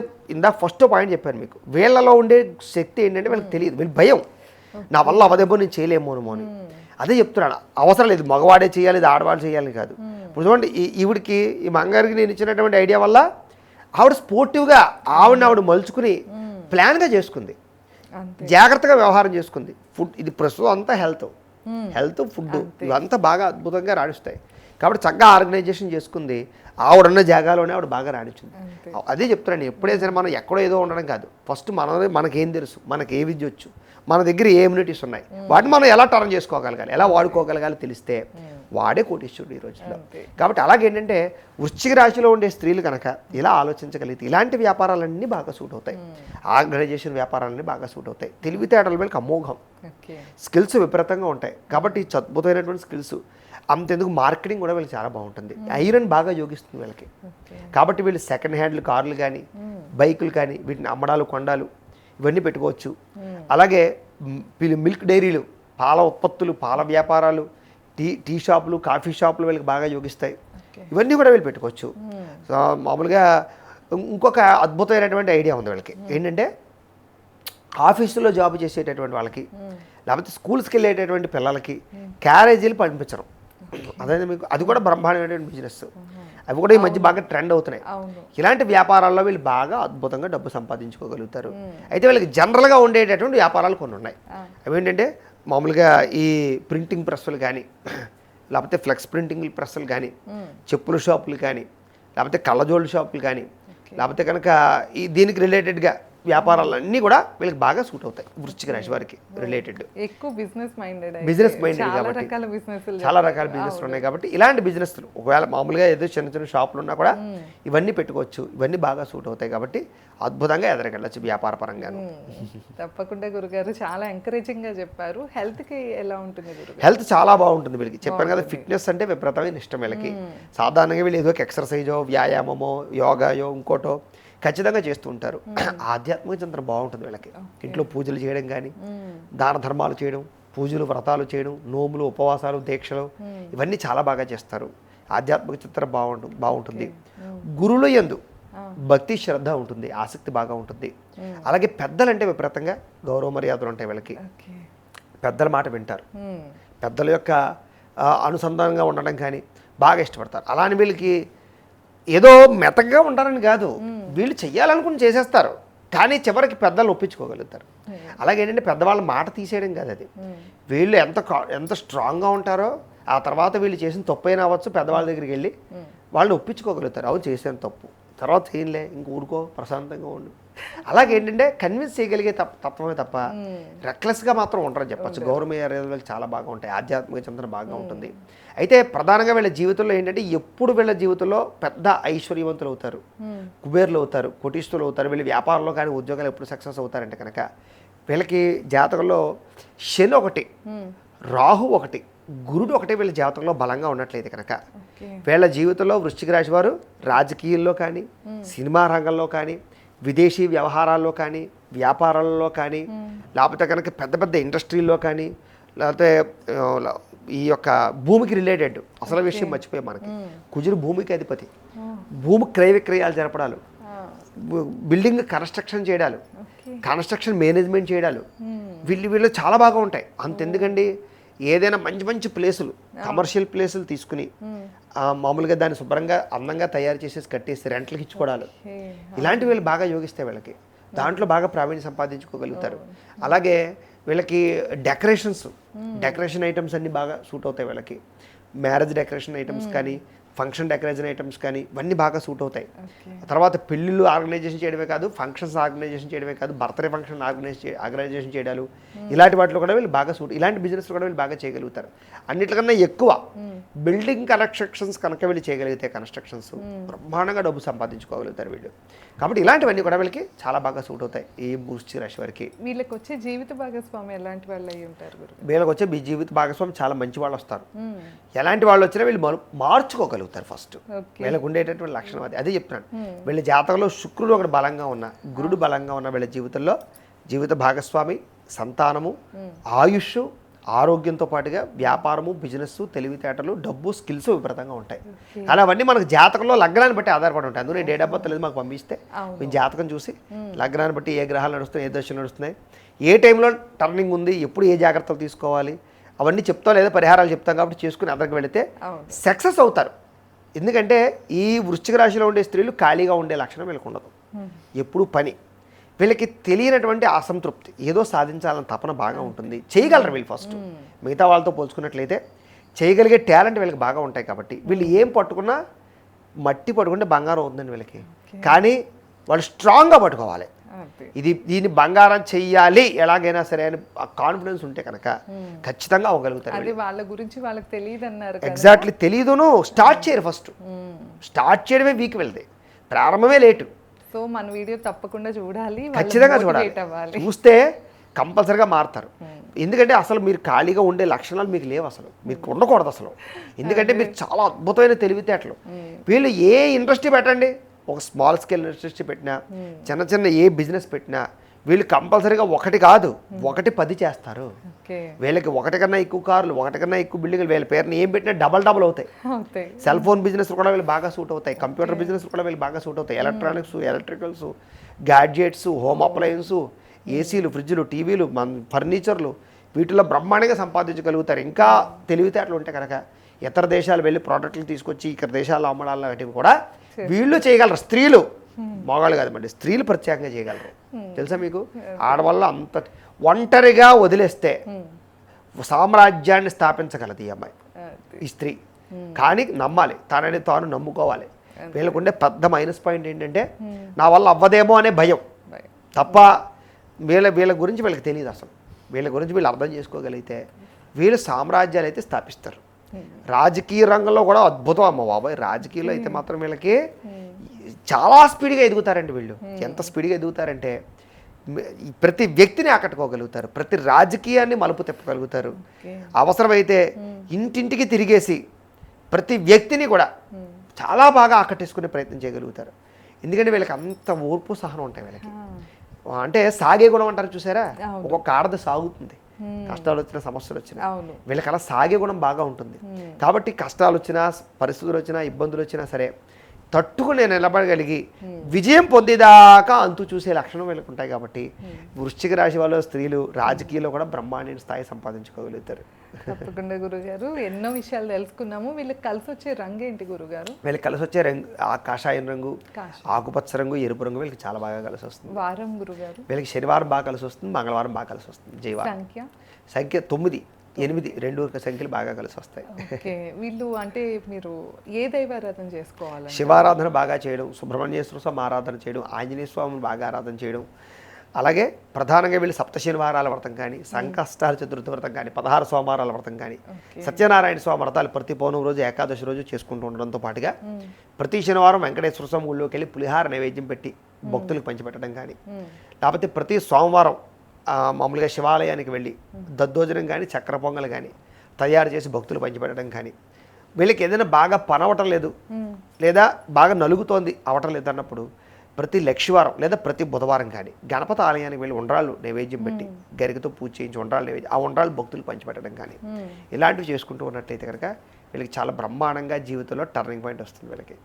ఫస్ట్ పాయింట్ చెప్పాను మీకు, వీళ్ళలో ఉండే శక్తి ఏంటంటే వీళ్ళకి తెలియదు, వీళ్ళు భయం, నా వల్ల అవదేమో నేను చేయలేమోనమో అని. అదే చెప్తున్నాడు, అవసరం లేదు మగవాడే చేయాలి, ఇది ఆడవాడు చేయాలని కాదు. ఇప్పుడు చూడండి, ఈవిడికి ఈ మంగారికి నేను ఇచ్చినటువంటి ఐడియా వల్ల ఆవిడ స్పోర్టివ్గా ఆవిడ మలుచుకుని ప్లాన్గా చేసుకుంది, జాగ్రత్తగా వ్యవహారం చేసుకుంది. ఫుడ్ ఇది ప్రస్తుతం అంతా హెల్త్ ఫుడ్ ఇవంతా బాగా అద్భుతంగా రాణిస్తాయి. కాబట్టి చక్కగా ఆర్గనైజేషన్ చేసుకుంది, ఆవిడన్న జాగాలోనే ఆవిడ బాగా రాణించింది. అదే చెప్తున్నాను, ఎప్పుడైనా సరే మనం ఎక్కడో ఏదో ఉండడం కాదు, ఫస్ట్ మనకేం తెలుసు, మనకి ఏ విద్య వచ్చు, మన దగ్గర ఏ ఇమ్యూనిటీస్ ఉన్నాయి, వాటిని మనం ఎలా టర్న్ చేసుకోగలగాలి, ఎలా వాడుకోగలగాలి తెలిస్తే వాడే కోటీశ్వరుడు ఈ రోజుల్లో. కాబట్టి అలాగేంటంటే వృశ్చిక రాశిలో ఉండే స్త్రీలు కనుక ఇలా ఆలోచించగలిగితే ఇలాంటి వ్యాపారాలన్నీ బాగా సూట్ అవుతాయి. ఆర్గనైజేషన్ వ్యాపారాలన్నీ బాగా సూట్ అవుతాయి. తెలివితేటల వీళ్ళకి అమోఘం, స్కిల్స్ విపరీతంగా ఉంటాయి. కాబట్టి అద్భుతమైనటువంటి స్కిల్స్. అంతెందుకు మార్కెటింగ్ కూడా వీళ్ళకి చాలా బాగుంటుంది. ఐరన్ బాగా యోగిస్తుంది వీళ్ళకి. కాబట్టి వీళ్ళు సెకండ్ హ్యాండ్లు కార్లు కానీ బైకులు కానీ వీటిని అమ్మడాలు కొండాలు ఇవన్నీ పెట్టుకోవచ్చు. అలాగే మిల్క్ డైరీలు, పాల ఉత్పత్తులు, పాల వ్యాపారాలు, టీ షాపులు, కాఫీ షాపులు వీళ్ళకి బాగా యోగిస్తాయి. ఇవన్నీ కూడా వీళ్ళు పెట్టుకోవచ్చు. సో మామూలుగా ఇంకొక అద్భుతమైనటువంటి ఐడియా ఉంది వీళ్ళకి. ఏంటంటే ఆఫీసులో జాబ్ చేసేటటువంటి వాళ్ళకి, లేకపోతే స్కూల్స్కి వెళ్ళేటటువంటి పిల్లలకి క్యారేజీలు పంపించడం, అదే మీకు అది కూడా బ్రహ్మాండమైనటువంటి బిజినెస్. అవి కూడా ఈ మధ్య బాగా ట్రెండ్ అవుతున్నాయి. ఇలాంటి వ్యాపారాల్లో వీళ్ళు బాగా అద్భుతంగా డబ్బు సంపాదించుకోగలుగుతారు. అయితే వీళ్ళకి జనరల్గా ఉండేటటువంటి వ్యాపారాలు కొన్ని ఉన్నాయి. అవి ఏంటంటే మామూలుగా ఈ ప్రింటింగ్ ప్రెస్సులు కానీ, లేకపోతే ఫ్లెక్స్ ప్రింటింగ్ ప్రెస్సులు కానీ, చెప్పుల షాపులు కానీ, లేకపోతే కళ్ళజోళ్ళ షాపులు కానీ, లేకపోతే కనుక ఈ దీనికి రిలేటెడ్గా వ్యాపారాలన్నీ కూడా వీళ్ళకి బాగా సూట్ అవుతాయి. వృశ్చిక రాశి వారికి రిలేటెడ్ ఎక్కువ బిజినెస్ మైండెడ్ కాబట్టి చాలా రకాల బిజినెస్లు ఉన్నాయి. కాబట్టి ఇలాంటి బిజినెస్లు ఒకవేళ మామూలుగా ఏదో చిన్న చిన్న షాపులు ఉన్నా కూడా ఇవన్నీ పెట్టుకోవచ్చు. ఇవన్నీ బాగా సూట్ అవుతాయి. కాబట్టి అద్భుతంగా ఎదరగెళ్ళచ్చు వ్యాపార పరంగా. తప్పకుండా గురుగారు చాలా ఎంకరేజింగ్ గా చెప్పారు. హెల్త్ కి ఎలా ఉంటుంది గురుగారు? హెల్త్ చాలా బాగుంటుంది వీళ్ళకి. చెప్పాను కదా, ఫిట్నెస్ అంటే విపరీతమైన ఇష్టం వీళ్ళకి. సాధారణంగా వీళ్ళు ఏదో ఒక ఎక్సర్సైజో, వ్యాయామమో, యోగాయో, ఇంకోటో ఖచ్చితంగా చేస్తూ ఉంటారు. ఆధ్యాత్మిక చింతన బాగుంటుంది వీళ్ళకి. ఇంట్లో పూజలు చేయడం కానీ, దాన ధర్మాలు చేయడం, పూజలు వ్రతాలు చేయడం, నోములు, ఉపవాసాలు, దీక్షలు ఇవన్నీ చాలా బాగా చేస్తారు. ఆధ్యాత్మిక చింతన బాగుంటుంది. గురువుల యందు భక్తి, శ్రద్ధ ఉంటుంది, ఆసక్తి బాగా ఉంటుంది. అలాగే పెద్దలంటే విపరీతంగా గౌరవ మర్యాదలు ఉంటాయి వీళ్ళకి. పెద్దల మాట వింటారు. పెద్దల యొక్క అనుసంధానంగా ఉండడం కానీ బాగా ఇష్టపడతారు. అలానే వీళ్ళకి ఏదో మెతగా ఉంటారని కాదు, వీళ్ళు చెయ్యాలనుకుని చేసేస్తారు. కానీ చివరికి పెద్దలు ఒప్పించుకోగలుగుతారు. అలాగేంటంటే పెద్దవాళ్ళ మాట తీసేయడం కాదు అది. వీళ్ళు ఎంత స్ట్రాంగ్గా ఉంటారో ఆ తర్వాత వీళ్ళు చేసిన తప్పు అయినా అవ్వచ్చు, పెద్దవాళ్ళ దగ్గరికి వెళ్ళి వాళ్ళని ఒప్పించుకోగలుగుతారు. అవును చేసాను తప్పు, తర్వాత చేయలే, ఇంక ఊరుకో, ప్రశాంతంగా ఉండు. అలాగేంటంటే కన్విన్స్ చేయగలిగే తత్వమే తప్ప రెక్లెస్గా మాత్రం ఉంటారని చెప్పచ్చు. గౌరవ మర్యాదలు చాలా బాగా ఉంటాయి. ఆధ్యాత్మిక చింతన బాగా ఉంటుంది. అయితే ప్రధానంగా వీళ్ళ జీవితంలో ఏంటంటే ఎప్పుడు వీళ్ళ జీవితంలో పెద్ద ఐశ్వర్యవంతులు అవుతారు, కుబేర్లు అవుతారు, కోటీశ్వరులు అవుతారు. వీళ్ళు వ్యాపారంలో కానీ ఉద్యోగాలు ఎప్పుడు సక్సెస్ అవుతారంటే కనుక వీళ్ళకి జాతకంలో శని ఒకటి, రాహు ఒకటి, గురుడు ఒకటి వీళ్ళ జాతకంలో బలంగా ఉన్నట్లయితే కనుక వీళ్ళ జీవితంలో వృశ్చిక రాశి వారు రాజకీయాల్లో కానీ, సినిమా రంగంలో కానీ, విదేశీ వ్యవహారాల్లో కానీ, వ్యాపారాల్లో కానీ, లేకపోతే కనుక పెద్ద పెద్ద ఇండస్ట్రీల్లో కానీ, లేకపోతే ఈ యొక్క భూమికి రిలేటెడ్ అసలు విషయం మర్చిపోయాం. మనకి కుజుడు భూమికి అధిపతి. భూమి క్రయ విక్రయాలు జరపడాలు, బిల్డింగ్ కన్స్ట్రక్షన్ చేయడాలు, కన్స్ట్రక్షన్ మేనేజ్మెంట్ చేయడాలు వీళ్ళు చాలా బాగా ఉంటాయి. అంతెందుకండి, ఏదైనా మంచి మంచి ప్లేసులు, కమర్షియల్ ప్లేసులు తీసుకుని మామూలుగా దాన్ని శుభ్రంగా అందంగా తయారు చేసేసి కట్టేసి రెంట్లకి ఇచ్చుకోవడాలు, ఇలాంటివి వీళ్ళు బాగా యోగిస్తాయి. వీళ్ళకి దాంట్లో బాగా ప్రావీణ్యం సంపాదించుకోగలుగుతారు. అలాగే వీళ్ళకి డెకరేషన్ ఐటమ్స్ అన్నీ బాగా సూట్ అవుతాయి. వీళ్ళకి మ్యారేజ్ డెకరేషన్ ఐటమ్స్ కానీ, ఫంక్షన్ డెకరేషన్ ఐటమ్స్ కానీ ఇవన్నీ బాగా సూట్ అవుతాయి. తర్వాత పెళ్ళిళ్ళు ఆర్గనైజేషన్ చేయడమే కాదు, ఫంక్షన్స్ ఆర్గనైజేషన్ చేయడమే కాదు, బర్త్డే ఫంక్షన్ ఆర్గనైజేషన్ చేయడాలు, ఇలాంటి వాటిలో కూడా వీళ్ళు బాగా సూట్, ఇలాంటి బిజినెస్ కూడా వీళ్ళు బాగా చేయగలుగుతారు. అన్నిటికన్నా ఎక్కువ బిల్డింగ్ కన్స్ట్రక్షన్స్ కనుక వీళ్ళు చేయగలిగితే కన్స్ట్రక్షన్స్ బ్రహ్మాండంగా డబ్బు సంపాదించుకోగలుగుతారు వీళ్ళు. కాబట్టి ఇలాంటివన్నీ కూడా వీళ్ళకి చాలా బాగా సూట్ అవుతాయి. ఈ వృశ్చిక రాశి వారికి వీళ్ళకి వచ్చే జీవిత భాగస్వామి ఎలాంటి వాళ్ళు అయి ఉంటారు? వీళ్ళకి వచ్చే జీవిత భాగస్వామి చాలా మంచి వాళ్ళు వస్తారు. ఎలాంటి వాళ్ళు వచ్చినా వీళ్ళు మార్చుకోగలుగుతారు. ఫస్ట్ వీళ్ళకు ఉండేటటువంటి లక్షణం అదే చెప్తున్నాను. వీళ్ళ జాతకంలో శుక్రుడు ఒకటి బలంగా ఉన్న, గురుడు బలంగా ఉన్న వీళ్ళ జీవితంలో జీవిత భాగస్వామి, సంతానము, ఆయుష్, ఆరోగ్యంతో పాటుగా వ్యాపారము, బిజినెస్, తెలివితేటలు, డబ్బు, స్కిల్స్ విపరీతంగా ఉంటాయి. అలా అవన్నీ మనకు జాతకంలో లగ్నాన్ని బట్టి ఆధారపడి ఉంటాయి. అందులో డేట్ ఆఫ్ బర్త్ లేదు మాకు పంపిస్తే మేము జాతకం చూసి లగ్నాన్ని బట్టి ఏ గ్రహాలు నడుస్తున్నాయి, ఏ దశలు నడుస్తున్నాయి, ఏ టైంలో టర్నింగ్ ఉంది, ఎప్పుడు ఏ జాగ్రత్తలు తీసుకోవాలి అవన్నీ చెప్తాం, లేదా పరిహారాలు చెప్తాం. కాబట్టి చేసుకుని అదరికి వెళితే సక్సెస్ అవుతారు. ఎందుకంటే ఈ వృశ్చిక రాశిలో ఉండే స్త్రీలు ఖాళీగా ఉండే లక్షణం వీళ్ళకి ఉండదు. ఎప్పుడు పని. వీళ్ళకి తెలియనటువంటి అసంతృప్తి, ఏదో సాధించాలని తపన బాగా ఉంటుంది. చేయగలరు వీళ్ళు ఫస్ట్. మిగతా వాళ్ళతో పోల్చుకున్నట్లయితే చేయగలిగే టాలెంట్ వీళ్ళకి బాగా ఉంటాయి. కాబట్టి వీళ్ళు ఏం పట్టుకున్నా మట్టి పట్టుకుంటే బంగారం అవుతుందండి వీళ్ళకి. కానీ వాళ్ళు స్ట్రాంగ్గా పట్టుకోవాలి. అంతే. దీన్ని బంగారం చెయ్యాలి ఎలాగైనా సరే అని కాన్ఫిడెన్స్ ఉంటే కనుక ఖచ్చితంగా అవ్వగలుగుతారు. అది వాళ్ళ గురించి వాళ్ళకి తెలియదు అన్నారు కదా. ఎగ్జాక్ట్లీ, తెలియదును, స్టార్ట్ చేయరు. ఫస్ట్ స్టార్ట్ చేయడమే వీక్ వెళ్తే, ప్రారంభమే లేటు. సో మన వీడియో తప్పకుండా చూడాలి, ఖచ్చితంగా చూడాలి. అవ్వాలి. చూస్తే కంపల్సరిగా మారుతారు. ఎందుకంటే అసలు మీరు ఖాళీగా ఉండే లక్షణాలు మీకు లేవు, అసలు మీకు ఉండకూడదు అసలు. ఎందుకంటే మీరు చాలా అద్భుతమైన తెలివితేటలు. వీళ్ళు ఏ ఇండస్ట్రీ పెట్టండి, ఒక స్మాల్ స్కేల్ ఇండస్ట్రీ పెట్టినా, చిన్న చిన్న ఏ బిజినెస్ పెట్టినా, వీళ్ళు కంపల్సరీగా ఒకటి కాదు 10 చేస్తారు. వీళ్ళకి ఒకటి కన్నా ఎక్కువ కార్లు, ఒకటి కన్నా ఎక్కువ బిల్డింగ్లు, వీళ్ళ పేరుని ఏం పెట్టినా డబల్ అవుతాయి. సెల్ ఫోన్ బిజినెస్ కూడా వీళ్ళు బాగా సూట్ అవుతాయి, కంప్యూటర్ బిజినెస్ కూడా వీళ్ళు బాగా సూట్ అవుతాయి, electronics, electricals, gadgets, home appliances, ఏసీలు, ఫ్రిడ్జ్లు, టీవీలు, ఫర్నిచర్లు, వీటిలో బ్రహ్మాండంగా సంపాదించగలుగుతారు. ఇంకా తెలివితేటలు ఉంటే కనుక ఇతర దేశాలు వెళ్ళి ప్రోడక్ట్లు తీసుకొచ్చి ఇక్కడ దేశాల్లో అమ్మడాలు వంటివి కూడా వీళ్ళు చేయగలరు. స్త్రీలు, మగవాళ్ళు కాదు మరి, స్త్రీలు ప్రత్యేకంగా చేయగలరు. తెలుసా మీకు? ఆడవాళ్ళ అంత ఒంటరిగా వదిలేస్తే సామ్రాజ్యాన్ని స్థాపించగలదు ఈ అమ్మాయి, ఈ స్త్రీ. కానీ నమ్మాలి, తనని తాను నమ్ముకోవాలి. వీళ్ళకుండే పెద్ద మైనస్ పాయింట్ ఏంటంటే నా వల్ల అవ్వదేమో అనే భయం తప్ప వీళ్ళ గురించి వీళ్ళకి తెలియదు. అసలు వీళ్ళ గురించి వీళ్ళు అర్థం చేసుకోగలిగితే వీళ్ళు సామ్రాజ్యాలు అయితే స్థాపిస్తారు. రాజకీయ రంగంలో కూడా అద్భుతం అమ్మ బాబాయ్. రాజకీయాల్లో అయితే మాత్రం వీళ్ళకి చాలా స్పీడ్గా ఎదుగుతారండి వీళ్ళు. ఎంత స్పీడ్గా ఎదుగుతారంటే ప్రతి వ్యక్తిని ఆకట్టుకోగలుగుతారు, ప్రతి రాజకీయాన్ని మలుపు తిప్పగలుగుతారు. అవసరమైతే ఇంటింటికి తిరిగేసి ప్రతి వ్యక్తిని కూడా చాలా బాగా ఆకట్టేసుకునే ప్రయత్నం చేయగలుగుతారు. ఎందుకంటే వీళ్ళకి అంత ఓర్పు సహనం ఉంటాయి వీళ్ళకి. అంటే సాగే గుణం అంటారు చూసారా, ఒక్కొక్క ఆడది సాగుతుంది. కష్టాలు వచ్చినా, సమస్యలు వచ్చినా వీళ్ళకి అలా సాగే గుణం బాగా ఉంటుంది. కాబట్టి కష్టాలు వచ్చినా, పరిస్థితులు వచ్చినా, ఇబ్బందులు వచ్చినా సరే తట్టుకుని నిలబడగలిగి విజయం పొందేదాకా అంతు చూసే లక్షణం వీళ్ళకి ఉంటాయి. కాబట్టి వృశ్చిక రాశి వాళ్ళు స్త్రీలు రాజకీయాల్లో కూడా బ్రహ్మాండ స్థాయి సంపాదించుకోగలుగుతారు. తప్పకుండా గురుగారు, ఎన్నో విషయాలు తెలుసుకున్నాము. వీళ్ళకి కలిసి వచ్చే రంగు ఏంటి గురుగారు? వీళ్ళకి కలిసి వచ్చే రంగు కాషాయం రంగు, ఆకుపచ్చ రంగు, ఎరుపు రంగు వీళ్ళకి చాలా బాగా కలిసి వస్తుంది. వారం గురుగారు? వీళ్ళకి శనివారం బాగా కలిసి వస్తుంది, మంగళవారం బాగా కలిసి వస్తుంది. జయవారం సంఖ్య 9, 8, 2 సంఖ్యలు బాగా కలిసి వస్తాయి. వీళ్ళు అంటే మీరు ఏ దైవారాధన చేసుకోవాలి? శివారాధన బాగా చేయడం, సుబ్రహ్మణ్యేశ్వర స్వామి ఆరాధన చేయడం, ఆంజనేయ స్వామిని బాగా ఆరాధన చేయడం. అలాగే ప్రధానంగా వీళ్ళు సప్త శనివారాల వ్రతం కానీ, సంకష్టార చతుర్థి వ్రతం కానీ, 16 సోమవారాల వ్రతం కానీ, సత్యనారాయణ స్వామి వ్రతాలు ప్రతి పౌర్ణమి రోజు, ఏకాదశి రోజు చేసుకుంటూ ఉండడంతో పాటుగా ప్రతి శనివారం వెంకటేశ్వర స్వామి ఊళ్ళోకి వెళ్ళి పులిహార నైవేద్యం పెట్టి భక్తులకు పంచిపెట్టడం కానీ, లేకపోతే ప్రతి సోమవారం మామూలుగా శివాలయానికి వెళ్ళి దద్దోజనం కానీ, చక్కెర పొంగల్ కానీ తయారు చేసి భక్తులు పంచిపెట్టడం కానీ, వీళ్ళకి ఏదైనా బాగా పని అవటం లేదు లేదా బాగా నలుగుతోంది అవటం లేదు అన్నప్పుడు ప్రతి లక్షవారం లేదా ప్రతి బుధవారం కానీ గణపతి ఆలయానికి వెళ్ళి ఉండ్రాళ్ళు నైవేద్యం పెట్టి గరికతో పూజ చేయించి ఉండ్రాళ్ళు నైవేద్యం, ఆ ఉండ్రాళ్ళు భక్తులు పంచిపెట్టడం కానీ ఇలాంటివి చేసుకుంటూ ఉన్నట్టయితే కనుక వీళ్ళకి చాలా బ్రహ్మాండంగా జీవితంలో టర్నింగ్ పాయింట్ వస్తుంది వీళ్ళకి.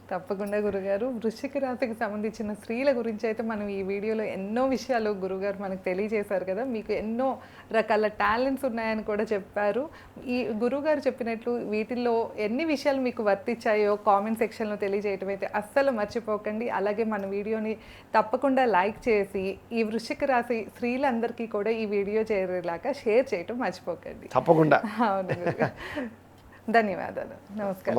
తప్పకుండా గురుగారు, వృశ్చిక రాశికి సంబంధించిన స్త్రీల గురించి అయితే మనం ఈ వీడియోలో ఎన్నో విషయాలు గురుగారు మనకు తెలియజేశారు కదా. మీకు ఎన్నో రకాల టాలెంట్స్ ఉన్నాయని కూడా చెప్పారు. ఈ గురుగారు చెప్పినట్లు వీటిల్లో ఎన్ని విషయాలు మీకు వర్తించాయో కామెంట్ సెక్షన్లో తెలియజేయటం అయితే అస్సలు మర్చిపోకండి. అలాగే మన వీడియోని తప్పకుండా లైక్ చేసి ఈ వృశ్చిక రాశి స్త్రీలందరికీ కూడా ఈ వీడియో చేరేలాగా షేర్ చేయటం మర్చిపోకండి. తప్పకుండా. అవును గురుగారు, ధన్యవాదాలు. నమస్కారం.